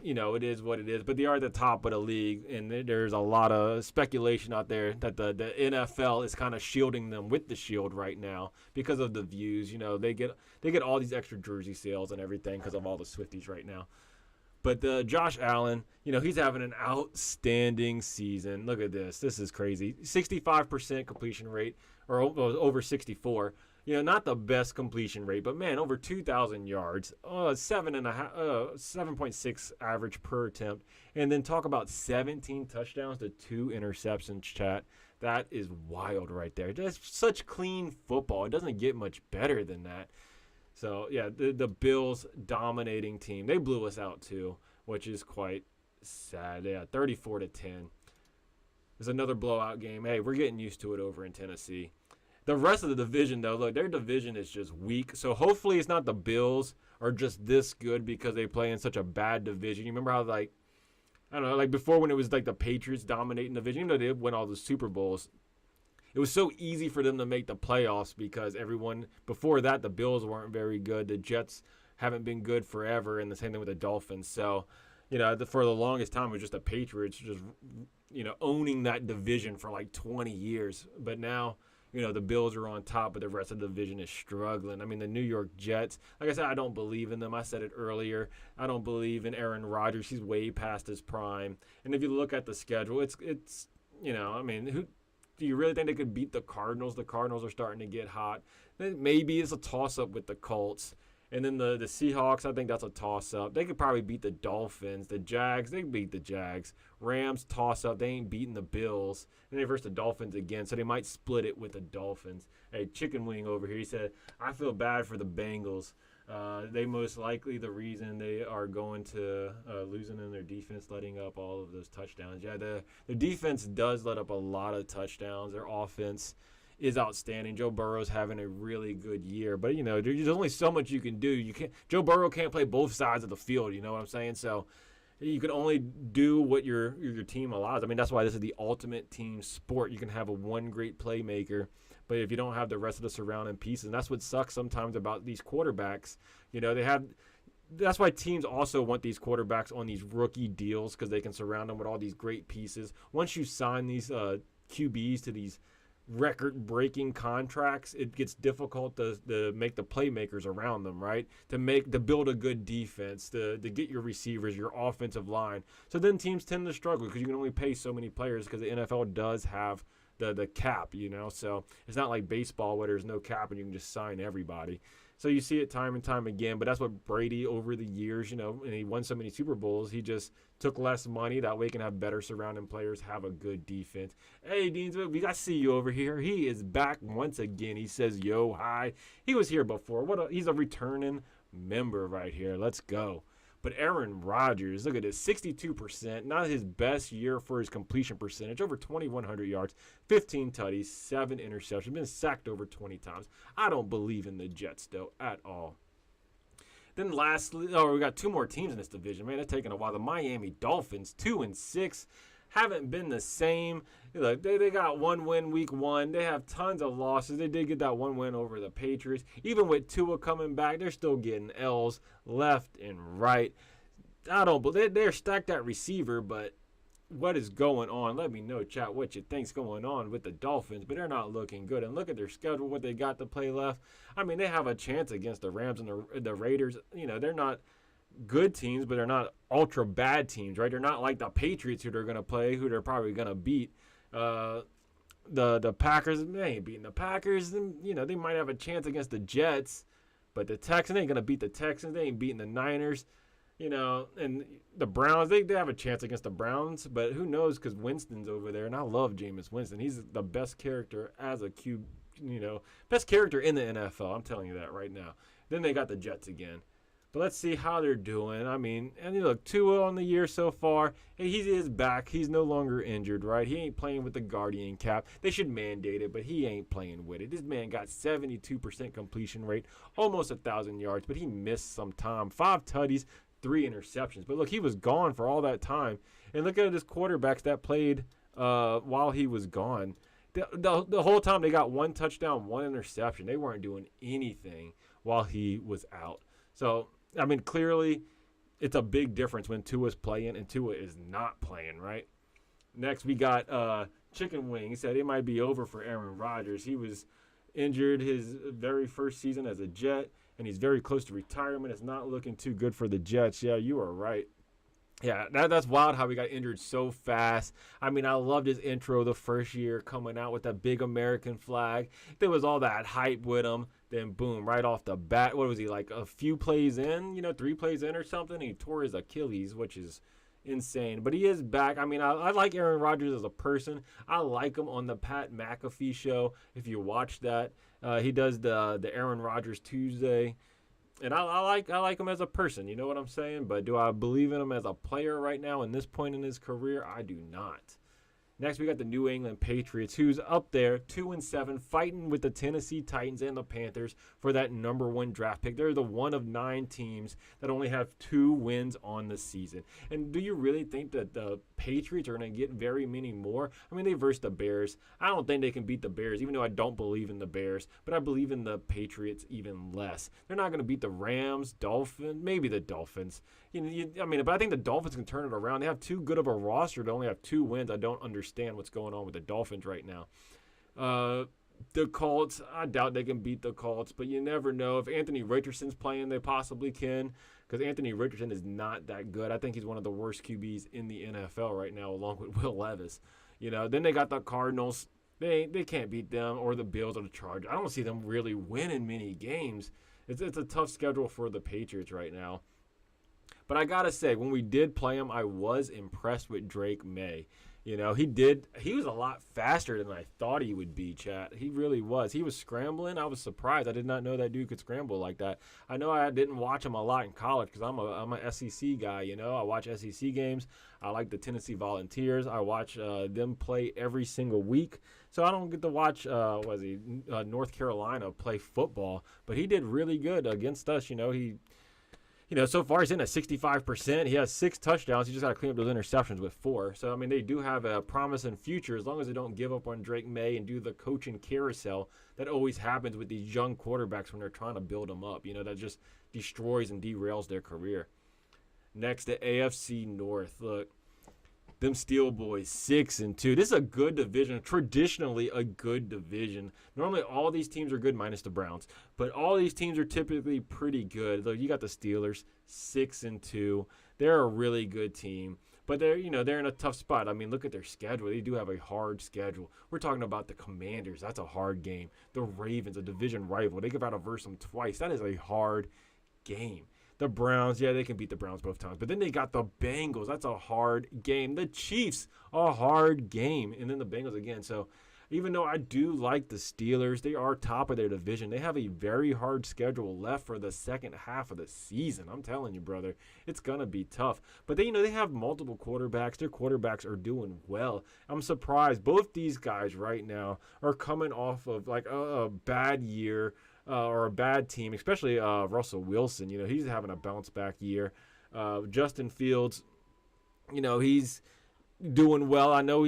It is what it is, but they are at the top of the league, and there's a lot of speculation out there that the NFL is kind of shielding them with the shield right now because of the views. They get all these extra jersey sales and everything because of all the Swifties right now. But Josh Allen, he's having an outstanding season. Look at this. This is crazy. 65% completion rate, or over 64. Not the best completion rate, but man, over 2,000 yards, 7.6 average per attempt, and then talk about 17 touchdowns to 2 interceptions, chat. That is wild right there. That's such clean football. It doesn't get much better than that. So, yeah, the Bills dominating team. They blew us out, too, which is quite sad. Yeah, 34-10. There's another blowout game. Hey, we're getting used to it over in Tennessee. The rest of the division, though, look, their division is just weak. So hopefully it's not the Bills are just this good because they play in such a bad division. You remember how, before when it was like the Patriots dominating the division, they win all the Super Bowls. It was so easy for them to make the playoffs because before that, the Bills weren't very good. The Jets haven't been good forever, and the same thing with the Dolphins. So, for the longest time, it was just the Patriots just, owning that division for like 20 years. But now, the Bills are on top, but the rest of the division is struggling. I mean, the New York Jets, like I said, I don't believe in them. I said it earlier. I don't believe in Aaron Rodgers. He's way past his prime. And if you look at the schedule, it's who do you really think they could beat the Cardinals? The Cardinals are starting to get hot. Then maybe it's a toss-up with the Colts. And then the Seahawks, I think that's a toss-up. They could probably beat the Dolphins. The Jags, they beat the Jags. Rams, toss-up. They ain't beating the Bills. And they versus the Dolphins again, so they might split it with the Dolphins. Hey, Chicken Wing over here, he said, I feel bad for the Bengals. They most likely the reason they are going to losing in their defense, letting up all of those touchdowns. Yeah, the defense does let up a lot of touchdowns. Their offense is outstanding. Joe Burrow's having a really good year, but there's only so much you can do. Joe Burrow can't play both sides of the field. You know what I'm saying? So you can only do what your team allows. I mean, that's why this is the ultimate team sport. You can have one great playmaker, but if you don't have the rest of the surrounding pieces, and that's what sucks sometimes about these quarterbacks. That's why teams also want these quarterbacks on these rookie deals because they can surround them with all these great pieces. Once you sign these QBs to these record-breaking contracts, it gets difficult to make the playmakers around them, right? To build a good defense, to get your receivers, your offensive line. So then teams tend to struggle because you can only pay so many players because the NFL does have the cap, So it's not like baseball where there's no cap and you can just sign everybody. So you see it time and time again, but that's what Brady over the years, and he won so many Super Bowls, he just took less money. That way he can have better surrounding players, have a good defense. Hey, Deans, we got to see you over here. He is back once again. He says, yo, hi. He was here before. He's a returning member right here. Let's go. But Aaron Rodgers, look at this, 62%, not his best year for his completion percentage, over 2,100 yards, 15 tutties, 7 interceptions, been sacked over 20 times. I don't believe in the Jets, though, at all. Then lastly, we got 2 more teams in this division. Man, it's taking a while. The Miami Dolphins, 2-6, haven't been the same. Look, they got 1 win week 1. They have tons of losses. They did get that 1 win over the Patriots. Even with Tua coming back, they're still getting L's left and right. They're stacked at receiver, but what is going on? Let me know, chat, what you think's going on with the Dolphins, but they're not looking good. And look at their schedule, what they got to play left. I mean, they have a chance against the Rams and the Raiders. They're not good teams, but they're not ultra bad teams, right? They're not like the Patriots who they're going to play, who they're probably going to beat. The Packers, they ain't beating the Packers. They might have a chance against the Jets, but the Texans ain't going to beat the Texans. They ain't beating the Niners. And the Browns, they have a chance against the Browns, but who knows because Winston's over there, and I love Jameis Winston. He's the best character as a best character in the NFL. I'm telling you that right now. Then they got the Jets again. But let's see how they're doing. I mean, and you look, Tua on the year so far, he is back. He's no longer injured, right? He ain't playing with the Guardian cap. They should mandate it, but he ain't playing with it. This man got 72% completion rate, almost 1,000 yards, but he missed some time. 5 tutties, 3 interceptions. But look, he was gone for all that time. And look at his quarterbacks that played while he was gone. The whole time they got 1 touchdown, 1 interception. They weren't doing anything while he was out. So, I mean, clearly it's a big difference when Tua's playing and Tua is not playing, right? Next, we got Chicken Wing. He said it might be over for Aaron Rodgers. He was injured his very first season as a Jet, and he's very close to retirement. It's not looking too good for the Jets. Yeah, you are right. Yeah, that's wild how he got injured so fast. I mean, I loved his intro the first year coming out with that big American flag. There was all that hype with him. Then, boom, right off the bat, what was he, like a few plays in, 3 plays in or something? He tore his Achilles, which is insane. But he is back. I mean, I like Aaron Rodgers as a person. I like him on the Pat McAfee show, if you watch that. He does the Aaron Rodgers Tuesday. And I like him as a person, you know what I'm saying? But do I believe in him as a player right now in this point in his career? I do not. Next, we got the New England Patriots, who's up there, 2-7, fighting with the Tennessee Titans and the Panthers for that number 1 draft pick. They're the one of 9 teams that only have 2 wins on the season. And do you really think that the Patriots are going to get very many more? I mean, they versed the Bears. I don't think they can beat the Bears, even though I don't believe in the Bears. But I believe in the Patriots even less. They're not going to beat the Rams, Dolphins, maybe the Dolphins. But I think the Dolphins can turn it around. They have too good of a roster to only have 2 wins. I don't understand what's going on with the Dolphins right now. The Colts, I doubt they can beat the Colts, but you never know. If Anthony Richardson's playing, they possibly can, because Anthony Richardson is not that good. I think he's one of the worst QBs in the NFL right now, along with Will Levis. Then they got the Cardinals. They can't beat them, or the Bills or the Chargers. I don't see them really winning many games. It's a tough schedule for the Patriots right now. But I got to say, when we did play him, I was impressed with Drake May. He was a lot faster than I thought he would be, chat. He really was. He was scrambling. I was surprised. I did not know that dude could scramble like that. I know I didn't watch him a lot in college because I'm a SEC guy, I watch SEC games. I like the Tennessee Volunteers. I watch them play every single week. So I don't get to watch, North Carolina play football. But he did really good against us. So far he's in at 65%. He has 6 touchdowns. He just got to clean up those interceptions with 4. So, they do have a promising future as long as they don't give up on Drake May and do the coaching carousel that always happens with these young quarterbacks when they're trying to build them up. That just destroys and derails their career. Next, the AFC North. Look, them Steel Boys, 6-2. This is a good division, traditionally a good division. Normally, all these teams are good minus the Browns, but all these teams are typically pretty good. Look, you got the Steelers, 6-2. They're a really good team, but they're in a tough spot. Look at their schedule. They do have a hard schedule. We're talking about the Commanders. That's a hard game. The Ravens, a division rival. They give out a verse them twice. That is a hard game. The Browns, yeah, they can beat the Browns both times. But then they got the Bengals. That's a hard game. The Chiefs, a hard game. And then the Bengals again. So even though I do like the Steelers, they are top of their division. They have a very hard schedule left for the second half of the season. I'm telling you, brother, it's going to be tough. But they have multiple quarterbacks. Their quarterbacks are doing well. I'm surprised. Both these guys right now are coming off of like a bad year. Or a bad team, especially Russell Wilson. He's having a bounce back year. Justin Fields, he's doing well. I know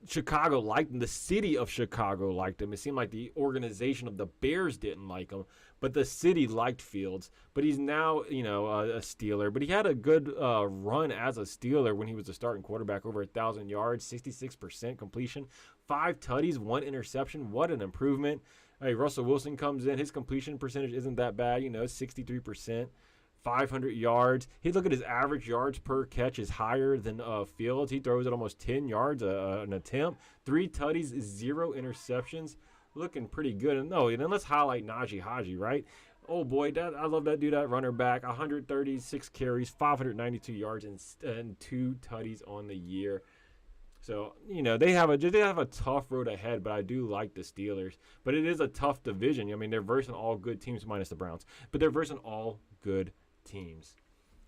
Chicago liked him. The city of Chicago liked him. It seemed like the organization of the Bears didn't like him, but the city liked Fields. But he's now, a Steeler. But he had a good run as a Steeler when he was the starting quarterback, over 1,000 yards, 66% completion, 5 tutties, 1 interception. What an improvement. Hey, Russell Wilson comes in. His completion percentage isn't that bad, 63%, 500 yards. Look at his average yards per catch is higher than Fields. He throws at almost 10 yards an attempt. 3 tutties, 0 interceptions. Looking pretty good. And then let's highlight Najee Haji, right? Oh, boy, I love that dude, that runner back. 136 carries, 592 yards, and 2 tutties on the year. So, they have a tough road ahead, but I do like the Steelers. But it is a tough division. They're versing all good teams minus the Browns. But they're versing all good teams.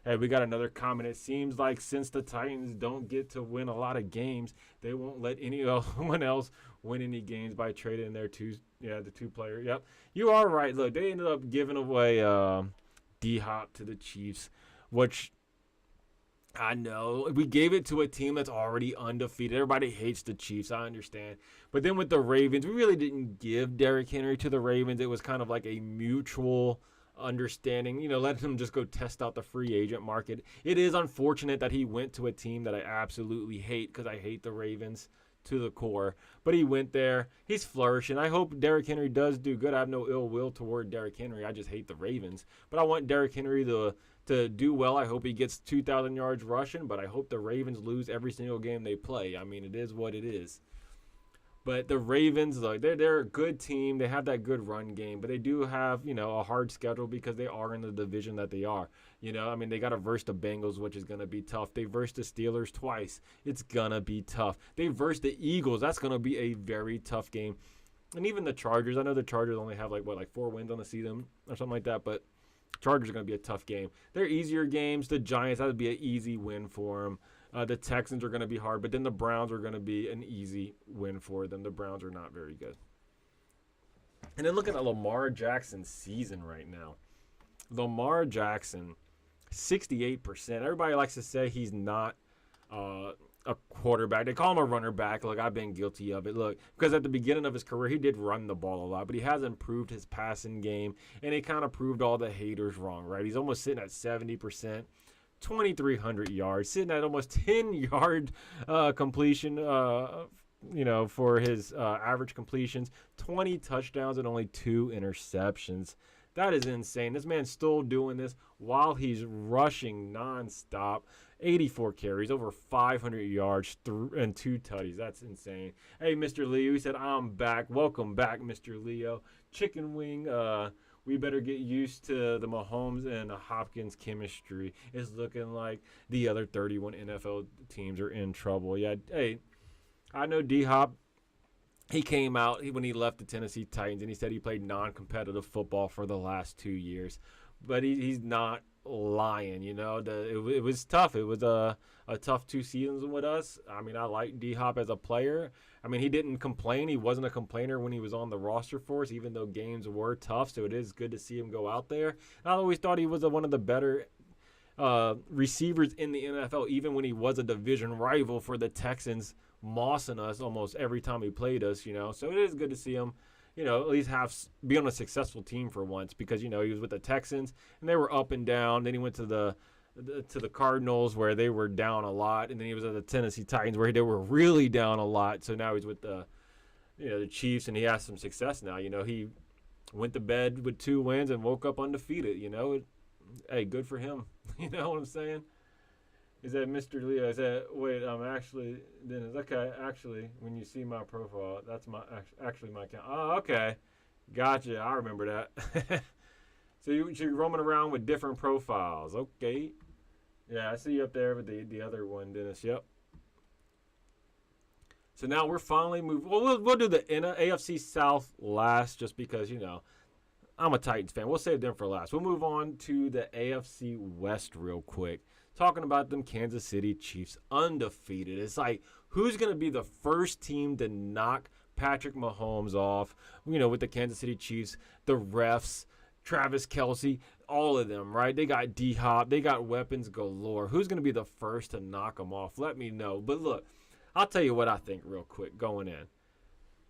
Hey, we got another comment. It seems like since the Titans don't get to win a lot of games, they won't let anyone else win any games by trading their the two player. Yep, you are right. Look, they ended up giving away D-Hop to the Chiefs, which I know we gave it to a team that's already undefeated. Everybody hates the Chiefs, I understand. But then with the Ravens, we really didn't give Derrick Henry to the Ravens. It was kind of like a mutual understanding, letting him just go test out the free agent market. It is unfortunate that he went to a team that I absolutely hate because I hate the Ravens to the core. But he went there. He's flourishing. I hope Derrick Henry does do good. I have no ill will toward Derrick Henry. I just hate the Ravens. But I want Derrick Henry to do well. I hope he gets 2,000 yards rushing, but I hope the Ravens lose every single game they play. I mean, it is what it is. But the Ravens, they're a good team. They have that good run game, but they do have, a hard schedule because they are in the division that they are. They got to verse the Bengals, which is going to be tough. They versed the Steelers twice. It's going to be tough. They versed the Eagles. That's going to be a very tough game. And even the Chargers. I know the Chargers only have, 4 wins on the season or something like that, but Chargers are going to be a tough game. They're easier games. The Giants, that would be an easy win for them. The Texans are going to be hard, but then the Browns are going to be an easy win for them. The Browns are not very good. And then look at Lamar Jackson's season right now. Lamar Jackson, 68%. Everybody likes to say he's not a quarterback. They call him a runner back. Look, I've been guilty of it. Look, because at the beginning of his career, he did run the ball a lot, but he has improved his passing game, and he kind of proved all the haters wrong, right? He's almost sitting at 70%. 2,300 yards, sitting at almost 10-yard completion, for his average completions, 20 touchdowns and only 2 interceptions. That is insane. This man's still doing this while he's rushing nonstop. 84 carries, over 500 yards, and 2 tutties. That's insane. Hey, Mr. Leo, he said, I'm back. Welcome back, Mr. Leo. Chicken wing, we better get used to the Mahomes and the Hopkins chemistry. It's looking like the other 31 NFL teams are in trouble. Yeah, hey, I know D-Hop. He came out when he left the Tennessee Titans, and he said he played non-competitive football for the last 2 years. But he's not lying, it was tough. It was a tough 2 seasons with us. I mean, I like D-Hop as a player. I mean, he didn't complain. He wasn't a complainer when he was on the roster for us, even though games were tough. So it is good to see him go out there. And I always thought he was one of the better receivers in the NFL, even when he was a division rival for the Texans, mossing us almost every time he played us, So it is good to see him, at least be on a successful team for once because, he was with the Texans and they were up and down. Then he went to the Cardinals where they were down a lot, and then he was at the Tennessee Titans where they were really down a lot. So now he's with the Chiefs, and he has some success now. He went to bed with 2 wins and woke up undefeated. Hey, good for him. You know what I'm saying? Is that Mr. Leo? Is that wait? Actually, Dennis. Okay, actually, when you see my profile, that's my account. Oh, okay, gotcha. I remember that. So you're roaming around with different profiles. Okay. Yeah, I see you up there with the other one, Dennis. Yep. So now we're finally moving. Well, we'll do the AFC South last just because, I'm a Titans fan. We'll save them for last. We'll move on to the AFC West real quick. Talking about them Kansas City Chiefs, undefeated. It's like, who's going to be the first team to knock Patrick Mahomes off, with the Kansas City Chiefs, the refs, Travis Kelce, all of them, right? They got D-Hop. They got weapons galore. Who's going to be the first to knock them off? Let me know. But look, I'll tell you what I think real quick going in.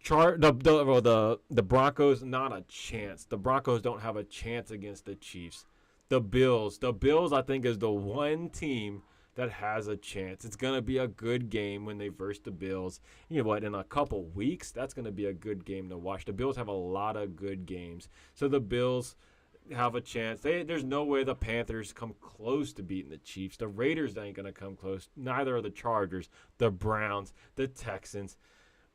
The Broncos, not a chance. The Broncos don't have a chance against the Chiefs. The Bills, I think, is the one team that has a chance. It's going to be a good game when they verse the Bills. You know what? In a couple weeks, that's going to be a good game to watch. The Bills have a lot of good games. So the Bills have a chance. There's no way the Panthers come close to beating the Chiefs. The Raiders ain't going to come close. Neither are the Chargers, the Browns, the Texans.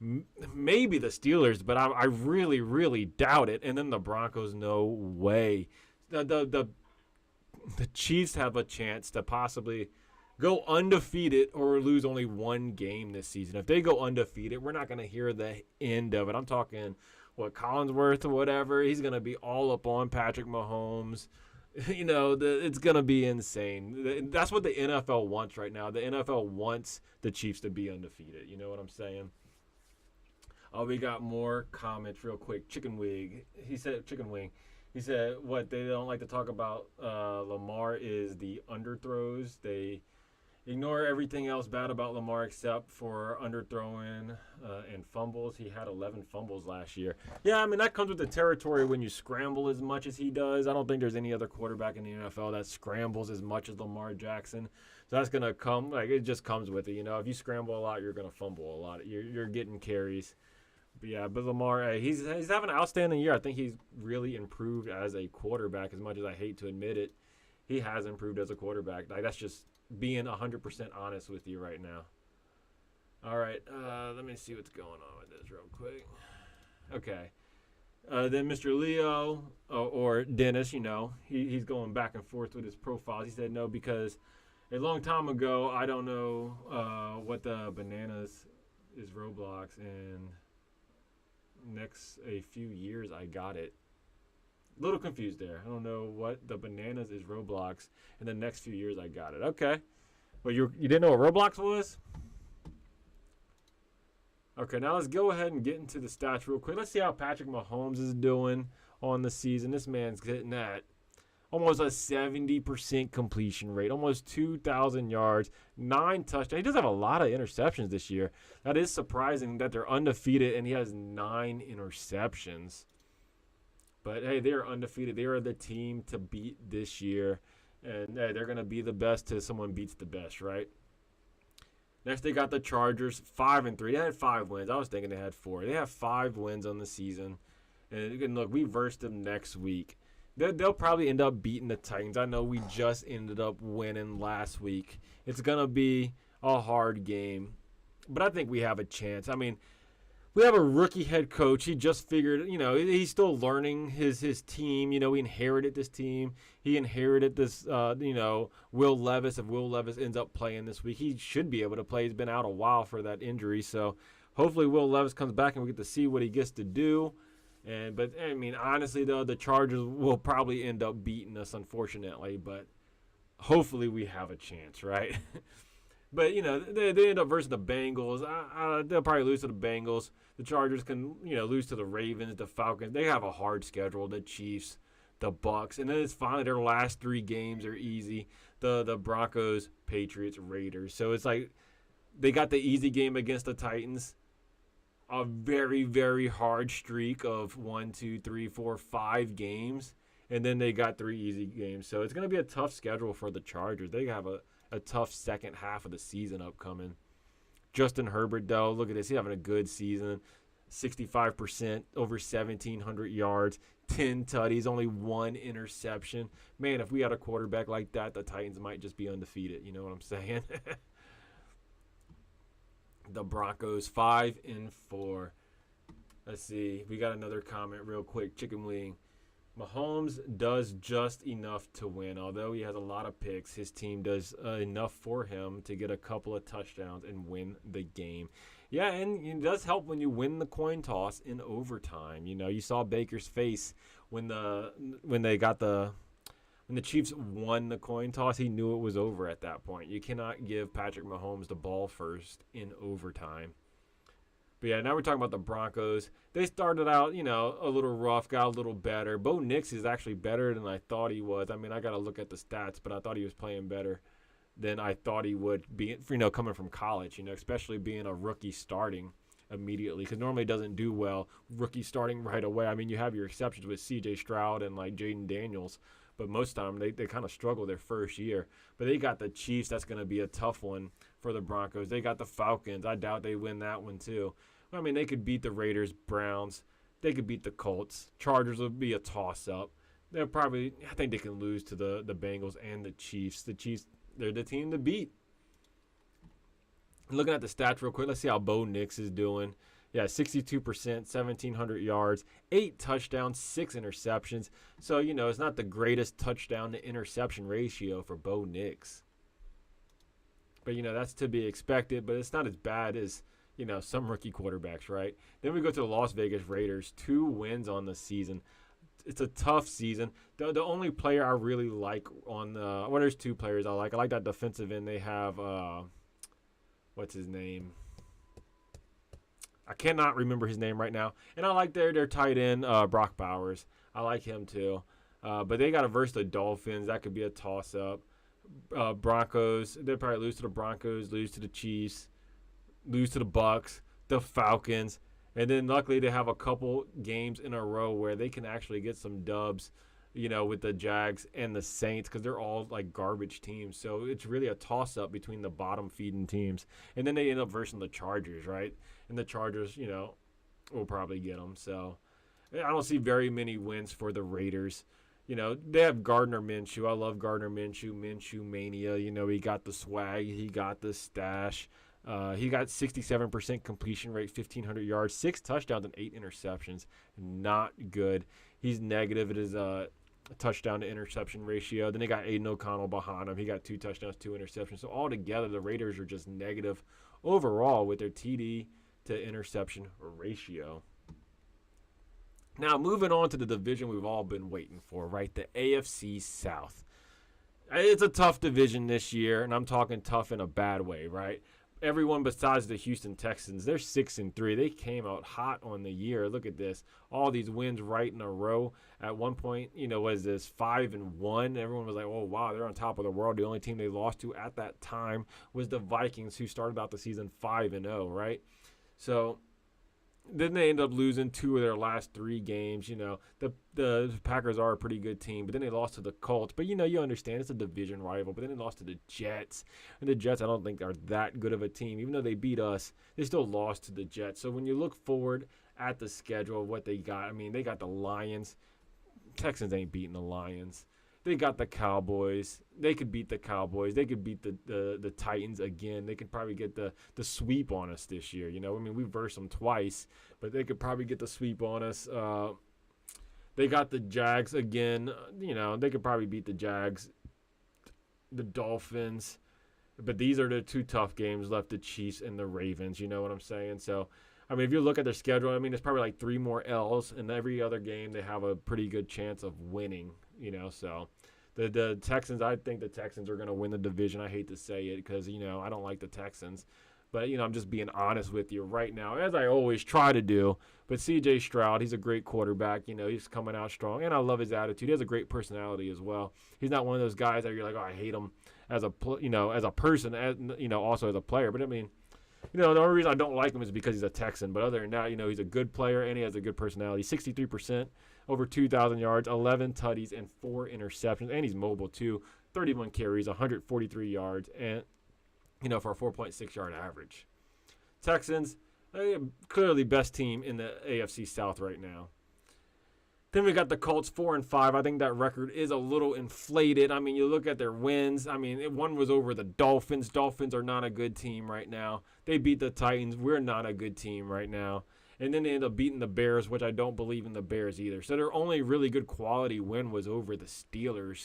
Maybe the Steelers, but I really, really doubt it. And then the Broncos, no way. The Chiefs have a chance to possibly go undefeated or lose only 1 game this season. If they go undefeated, we're not going to hear the end of it. I'm talking, Collinsworth or whatever. He's going to be all up on Patrick Mahomes. It's going to be insane. That's what the NFL wants right now. The NFL wants the Chiefs to be undefeated. You know what I'm saying? Oh, we got more comments real quick. Chicken Wing. He said, what they don't like to talk about Lamar is the underthrows. They ignore everything else bad about Lamar except for underthrowing and fumbles. He had 11 fumbles last year. Yeah, I mean, that comes with the territory when you scramble as much as he does. I don't think there's any other quarterback in the NFL that scrambles as much as Lamar Jackson. So that's going to come. It just comes with it. If you scramble a lot, you're going to fumble a lot. You're getting carries. But Lamar, he's having an outstanding year. I think he's really improved as a quarterback. As much as I hate to admit it, he has improved as a quarterback. That's just being 100% honest with you right now. All right, let me see what's going on with this real quick. Okay. Then Mr. Leo or Dennis, he's going back and forth with his profiles. He said no because a long time ago, I don't know what the bananas is Roblox, and next a few years I got it. A little confused there. I don't know what the bananas is Roblox, and the next few years I got it. Okay. Well, you didn't know what Roblox was? Okay, now let's go ahead and get into the stats real quick. Let's see how Patrick Mahomes is doing on the season. This man's getting at almost a 70% completion rate, almost 2,000 yards, 9 touchdowns. He does have a lot of interceptions this year. That is surprising that they're undefeated and he has 9 interceptions. But, hey, they're undefeated. They are the team to beat this year. And, hey, they're going to be the best till someone beats the best, right? Next, they got the Chargers, 5-3. They had 5 wins. I was thinking they had 4. They have 5 wins on the season. And look, we versed them next week. They'll probably end up beating the Titans. I know we just ended up winning last week. It's going to be a hard game. But I think we have a chance. I mean, we have a rookie head coach. He just figured, he's still learning his team. He inherited this team. He inherited this, Will Levis. If Will Levis ends up playing this week, he should be able to play. He's been out a while for that injury. So hopefully Will Levis comes back and we get to see what he gets to do. But I mean, honestly, though, the Chargers will probably end up beating us, unfortunately. But hopefully we have a chance, right? But, they end up versus the Bengals. They'll probably lose to the Bengals. The Chargers can, lose to the Ravens, the Falcons. They have a hard schedule. The Chiefs, the Bucks. And then it's finally their last 3 games are easy. The Broncos, Patriots, Raiders. So it's like they got the easy game against the Titans. A very, very hard streak of 1, 2, 3, 4, 5 games. And then they got 3 easy games. So it's going to be a tough schedule for the Chargers. They have a tough second half of the season upcoming. Justin Herbert, though, look at this. He's having a good season. 65%, over 1,700 yards, 10 tutties, only 1 interception. Man, if we had a quarterback like that, the Titans might just be undefeated. You know what I'm saying? The Broncos, 5-4. Let's see. We got another comment real quick. Chicken Wing. Mahomes does just enough to win. Although he has a lot of picks, his team does enough for him to get a couple of touchdowns and win the game. Yeah, and it does help when you win the coin toss in overtime. You saw Baker's face when the Chiefs won the coin toss. He knew it was over at that point. You cannot give Patrick Mahomes the ball first in overtime. But yeah, now we're talking about the Broncos. They started out, a little rough, got a little better. Bo Nix is actually better than I thought he was. I mean, I got to look at the stats, but I thought he was playing better than I thought he would be, coming from college, especially being a rookie starting immediately. Because normally it doesn't do well, rookie starting right away. I mean, you have your exceptions with C.J. Stroud and, Jaden Daniels. But most of the time, they kind of struggle their first year. But they got the Chiefs. That's going to be a tough one for the Broncos. They got the Falcons. I doubt they win that one, too. I mean, they could beat the Raiders, Browns. They could beat the Colts. Chargers will be a toss-up. I think they can lose to the Bengals and the Chiefs. The Chiefs, they're the team to beat. Looking at the stats real quick, let's see how Bo Nix is doing. Yeah, 62%, 1,700 yards, 8 touchdowns, 6 interceptions. So, it's not the greatest touchdown to interception ratio for Bo Nix. But, that's to be expected, but it's not as bad as, some rookie quarterbacks, right? Then we go to the Las Vegas Raiders, 2 wins on the season. it's a tough season. The only player I really like on the there's two players I like. I like that defensive end they have. What's his name? I cannot remember his name right now. And I like their tight end, Brock Bowers. I like him too. But they got to verse the Dolphins. That could be a toss-up. Broncos, they'll probably lose to the Broncos, lose to the Chiefs, lose to the Bucks, the Falcons. And then luckily they have a couple games in a row where they can actually get some dubs, with the Jags and the Saints, because they're all like garbage teams. So it's really a toss-up between the bottom feeding teams. And then they end up versing the Chargers, right? And the Chargers, will probably get them. So I don't see very many wins for the Raiders. They have Gardner Minshew. I love Gardner Minshew. Minshew mania. He got the swag. He got the stash. He got 67% completion rate, 1,500 yards, 6 touchdowns, and 8 interceptions. Not good. He's negative. It is a touchdown to interception ratio. Then they got Aiden O'Connell behind him. He got 2 touchdowns, 2 interceptions. So altogether, the Raiders are just negative overall with their TD to interception ratio. Now, moving on to the division we've all been waiting for, right? The AFC South. It's a tough division this year, and I'm talking tough in a bad way, right? Everyone besides the Houston Texans, they're 6-3. They came out hot on the year. Look at this. All these wins right in a row. At one point, what is this, 5-1? Everyone was like, oh, wow, they're on top of the world. The only team they lost to at that time was the Vikings, who started out the season 5-0, right? So then they end up losing 2 of their last 3 games. The Packers are a pretty good team, but then they lost to the Colts. But, you understand it's a division rival. But then they lost to the Jets. And the Jets, I don't think, are that good of a team. Even though they beat us, they still lost to the Jets. So when you look forward at the schedule of what they got, they got the Lions. Texans ain't beating the Lions. They got the Cowboys. They could beat the Cowboys. They could beat the Titans again. They could probably get the sweep on us this year. We versed them twice, but they could probably get the sweep on us. They got the Jags again. They could probably beat the Jags, the Dolphins. But these are the 2 tough games left, the Chiefs and the Ravens. You know what I'm saying? So, if you look at their schedule, there's probably like 3 more L's. In every other game, they have a pretty good chance of winning. So the Texans, I think the Texans are going to win the division. I hate to say it because, I don't like the Texans. But, I'm just being honest with you right now, as I always try to do. But C.J. Stroud, he's a great quarterback. He's coming out strong. And I love his attitude. He has a great personality as well. He's not one of those guys that you're like, oh, I hate him as a person, also as a player. But, the only reason I don't like him is because he's a Texan. But other than that, he's a good player and he has a good personality. 63%, over 2,000 yards, 11 tutties, and 4 interceptions. And he's mobile, too. 31 carries, 143 yards, and, for a 4.6-yard average. Texans, clearly best team in the AFC South right now. Then we got the Colts 4-5. I think that record is a little inflated. You look at their wins. One was over the Dolphins. Dolphins are not a good team right now. They beat the Titans. We're not a good team right now. And then they end up beating the Bears, which I don't believe in the Bears either. So their only really good quality win was over the Steelers,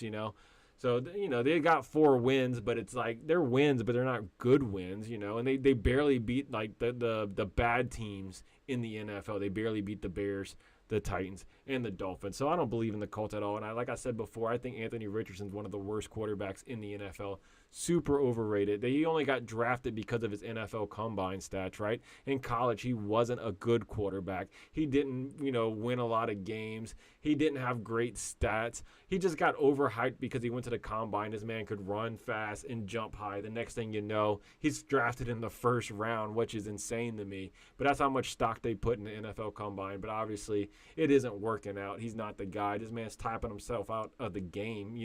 So, they got 4 wins, but it's like they're wins, but they're not good wins, and they barely beat like the bad teams in the NFL. They barely beat the Bears, the Titans, and the Dolphins. So I don't believe in the Colts at all. And like I said before, I think Anthony Richardson's one of the worst quarterbacks in the NFL. Super overrated. He only got drafted because of his NFL combine stats, right? In college, he wasn't a good quarterback. He didn't, win a lot of games. He didn't have great stats. He just got overhyped because he went to the combine. This man could run fast and jump high. The next thing you know, he's drafted in the first round, which is insane to me. But that's how much stock they put in the NFL combine. But obviously, it isn't working out. He's not the guy. This man's typing himself out of the game,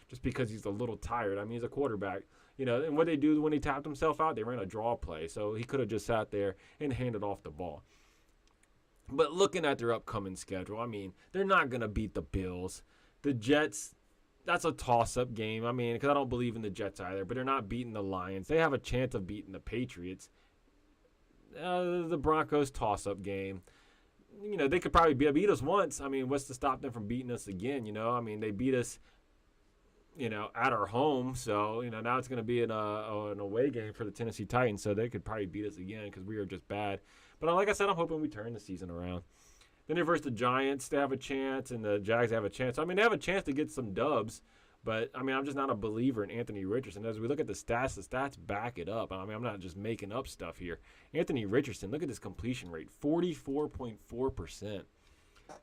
just because he's a little tired. He's a quarterback. And what they do when he tapped himself out, they ran a draw play. So he could have just sat there and handed off the ball. But looking at their upcoming schedule, they're not going to beat the Bills. The Jets, that's a toss-up game. Because I don't believe in the Jets either. But they're not beating the Lions. They have a chance of beating the Patriots. The Broncos, toss-up game. They could probably beat us once. What's to stop them from beating us again? They beat us, at our home. So, now it's going to be an away game for the Tennessee Titans. So they could probably beat us again because we are just bad. But like I said, I'm hoping we turn the season around. Then they versus the Giants, they have a chance, and the Jags have a chance. I mean, they have a chance to get some dubs, but I mean, I'm just not a believer in Anthony Richardson. As we look at the stats back it up. I mean, I'm not just making up stuff here. Anthony Richardson, look at this completion rate, 44.4%.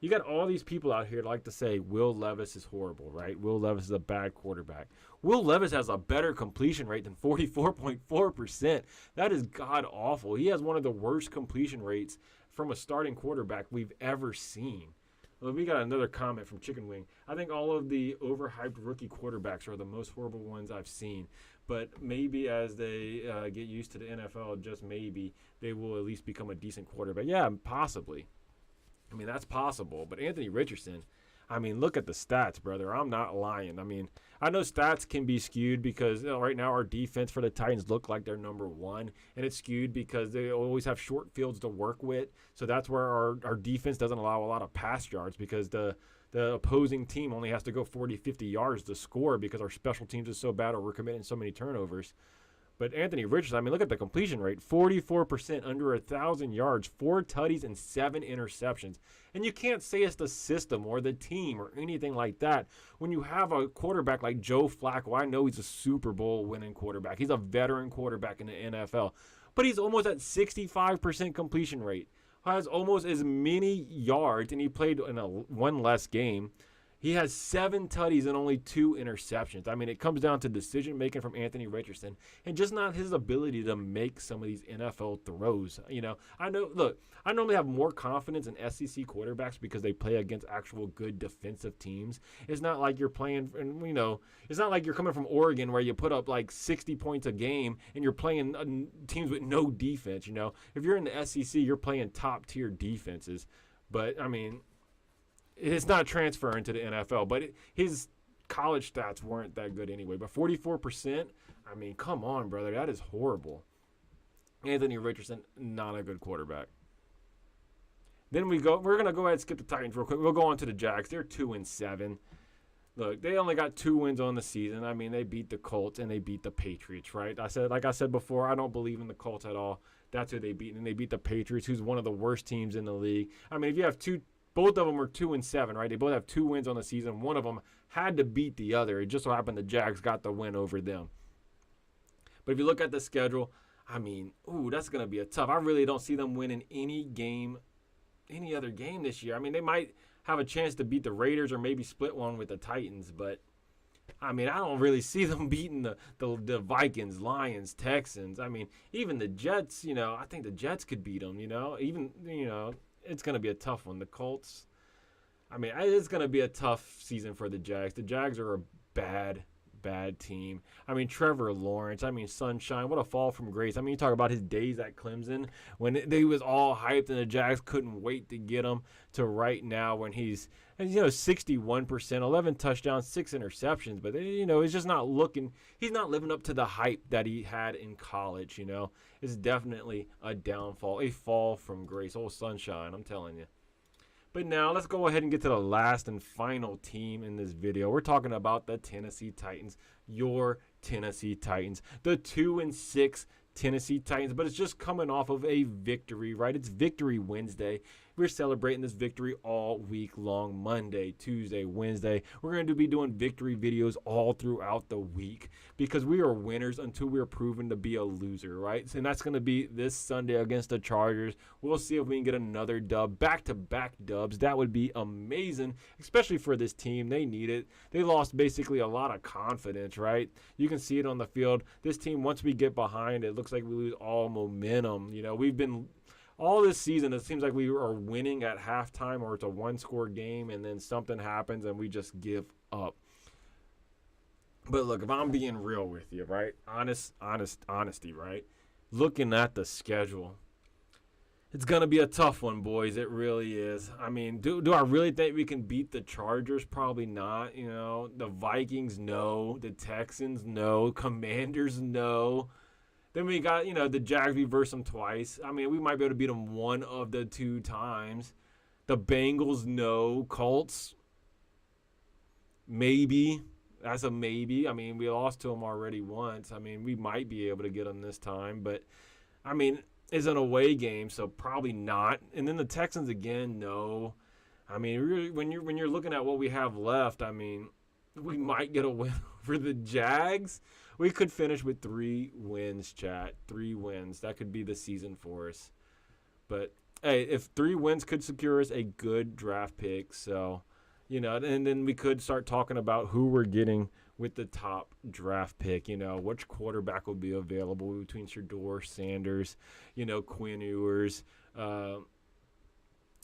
You got all these people out here like to say Will Levis is horrible, right? Will Levis is a bad quarterback. Will Levis has a better completion rate than 44.4%. That is god awful. He has one of the worst completion rates from a starting quarterback we've ever seen. Well, we got another comment from Chicken Wing. I think all of the overhyped rookie quarterbacks are the most horrible ones I've seen. But maybe as they get used to the NFL, just maybe, they will at least become a decent quarterback. Yeah, possibly. I mean, that's possible. But Anthony Richardson, I mean, look at the stats, brother. I'm not lying. I mean, I know stats can be skewed because right now our defense for the Titans look like they're number one. And it's skewed because they always have short fields to work with. So that's where our defense doesn't allow a lot of pass yards because the opposing team only has to go 40, 50 yards to score because our special teams is so bad or we're committing so many turnovers. But Anthony Richardson, I mean, look at the completion rate, 44%, under 1,000 yards, 4 tutties, and 7 interceptions. And you can't say it's the system or the team or anything like that. When you have a quarterback like Joe Flacco, I know he's a Super Bowl winning quarterback. He's a veteran quarterback in the NFL. But he's almost at 65% completion rate. Has almost as many yards, and he played in one less game. He has 7 tutties and only 2 interceptions. I mean, it comes down to decision-making from Anthony Richardson and just not his ability to make some of these NFL throws. You know, I normally have more confidence in SEC quarterbacks because they play against actual good defensive teams. It's not like you're playing, you know, it's not like you're coming from Oregon where you put up like 60 points a game and you're playing teams with no defense, you know. If you're in the SEC, you're playing top-tier defenses. But, I mean, it's not transferring to the NFL, but his college stats weren't that good anyway. But 44%, I mean, come on, brother. That is horrible. Anthony Richardson, not a good quarterback. Then we're going to go ahead and skip the Titans real quick. We'll go on to the Jags. They're 2-7. Look, they only got 2 wins on the season. I mean, they beat the Colts and they beat the Patriots, right? Like I said before, I don't believe in the Colts at all. That's who they beat. And they beat the Patriots, who's one of the worst teams in the league. I mean, if you have both of them were 2-7, right? They both have 2 wins on the season. One of them had to beat the other. It just so happened the Jags got the win over them. But if you look at the schedule, I mean, that's going to be a tough. I really don't see them winning any other game this year. I mean, they might have a chance to beat the Raiders or maybe split one with the Titans, but I mean, I don't really see them beating the Vikings, Lions, Texans. I mean, even the Jets, you know, I think the Jets could beat them, you know, it's going to be a tough one. The Colts, I mean, it's going to be a tough season for the Jags. The Jags are a bad team. I mean, Trevor Lawrence, I mean, Sunshine, what a fall from grace. I mean, you talk about his days at Clemson when they was all hyped and the Jags couldn't wait to get him to right now when he's, 61%, 11 touchdowns, 6 interceptions. But, it's just not he's not living up to the hype that he had in college, It's definitely a downfall, a fall from grace. Oh, Sunshine, I'm telling you. But now let's go ahead and get to the last and final team in this video. We're talking about the Tennessee Titans, your Tennessee Titans, the 2-6 Tennessee Titans, but it's just coming off of a victory, right? It's Victory Wednesday. We're celebrating this victory all week long, Monday, Tuesday, Wednesday. We're going to be doing victory videos all throughout the week because we are winners until we're proven to be a loser, right? And that's going to be this Sunday against the Chargers. We'll see if we can get another dub, back-to-back dubs. That would be amazing, especially for this team. They need it. They lost basically a lot of confidence, right? You can see it on the field. This team, once we get behind, it looks like we lose all momentum. We've been all this season, it seems like we are winning at halftime or it's a one-score game and then something happens and we just give up. But look, if I'm being real with you, right? Honesty, right? Looking at the schedule, it's going to be a tough one, boys. It really is. I mean, do I really think we can beat the Chargers? Probably not. The Vikings, no. The Texans, no. Commanders, no. Then we got, the Jags, we versed them twice. I mean, we might be able to beat them one of the 2 times. The Bengals, no. Colts, maybe. That's a maybe. I mean, we lost to them already once. I mean, we might be able to get them this time. But, I mean, is an away game, so probably not. And then the Texans again, no. I mean, really, when you're looking at what we have left, I mean, we might get a win over the Jags. We could finish with 3 wins, chat. 3 wins. That could be the season for us. But hey, if 3 wins could secure us a good draft pick, so and then we could start talking about who we're getting with the top draft pick, which quarterback will be available between Shedeur, Sanders, Quinn Ewers. I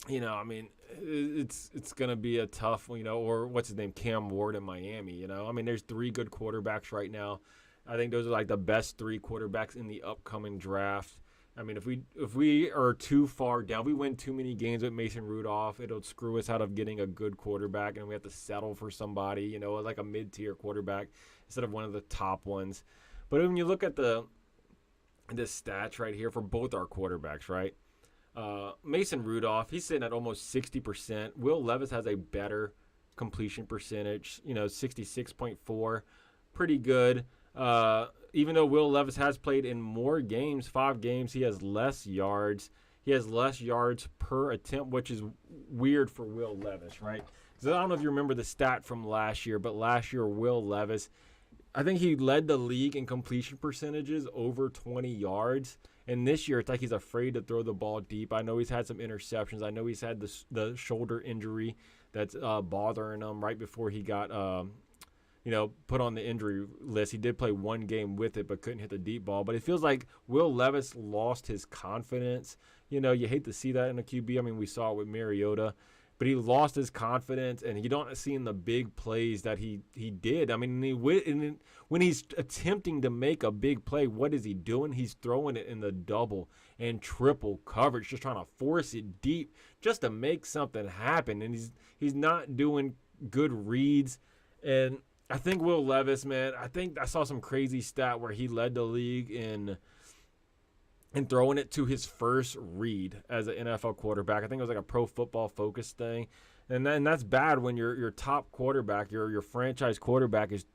mean, it's going to be a tough, or what's his name, Cam Ward in Miami, I mean, there's 3 good quarterbacks right now. I think those are like the best 3 quarterbacks in the upcoming draft. I mean, if we are too far down, we win too many games with Mason Rudolph, it'll screw us out of getting a good quarterback, and we have to settle for somebody, like a mid-tier quarterback instead of one of the top ones. But when you look at the stats right here for both our quarterbacks, right? Mason Rudolph, he's sitting at almost 60%. Will Levis has a better completion percentage, 66.4, pretty good. Even though Will Levis has played in more games, 5 games, he has less yards. He has less yards per attempt, which is weird for Will Levis, right? Because I don't know if you remember the stat from last year, but last year Will Levis, I think he led the league in completion percentages over 20 yards. And this year, it's like he's afraid to throw the ball deep. I know he's had some interceptions. I know he's had the shoulder injury that's bothering him right before he got put on the injury list. He did play 1 game with it, but couldn't hit the deep ball. But it feels like Will Levis lost his confidence. You hate to see that in a QB. I mean, we saw it with Mariota. But he lost his confidence, and you don't see in the big plays that he did. I mean, when he's attempting to make a big play, what is he doing? He's throwing it in the double and triple coverage, just trying to force it deep just to make something happen. And he's not doing good reads. And I think Will Levis, man, I think I saw some crazy stat where he led the league in throwing it to his first read as an NFL quarterback. I think it was like a Pro Football Focus thing. And then that's bad when your top quarterback, your franchise quarterback, is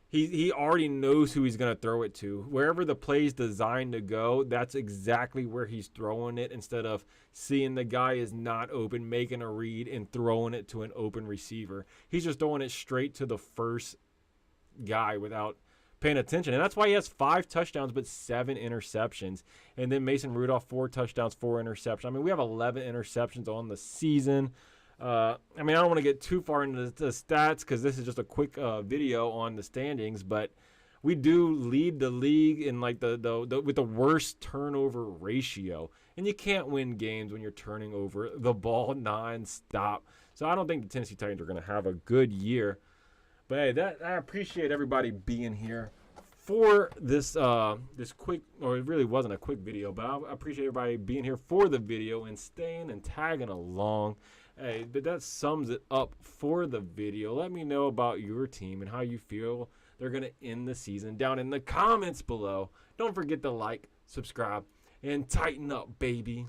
he already knows who he's going to throw it to. Wherever the play's designed to go, that's exactly where he's throwing it, instead of seeing the guy is not open, making a read, and throwing it to an open receiver. He's just throwing it straight to the first guy without paying attention. And that's why he has 5 touchdowns but 7 interceptions. And then Mason Rudolph, 4 touchdowns, 4 interceptions. I mean, we have 11 interceptions on the season. I mean, I don't want to get too far into the stats because this is just a quick video on the standings, but we do lead the league in like the with the worst turnover ratio. And you can't win games when you're turning over the ball nonstop. So I don't think the Tennessee Titans are going to have a good year. But hey, I appreciate everybody being here for this this quick, or it really wasn't a quick video, but I appreciate everybody being here for the video and staying and tagging along. Hey, but that sums it up for the video. Let me know about your team and how you feel they're going to end the season down in the comments below. Don't forget to like, subscribe, and tighten up, baby.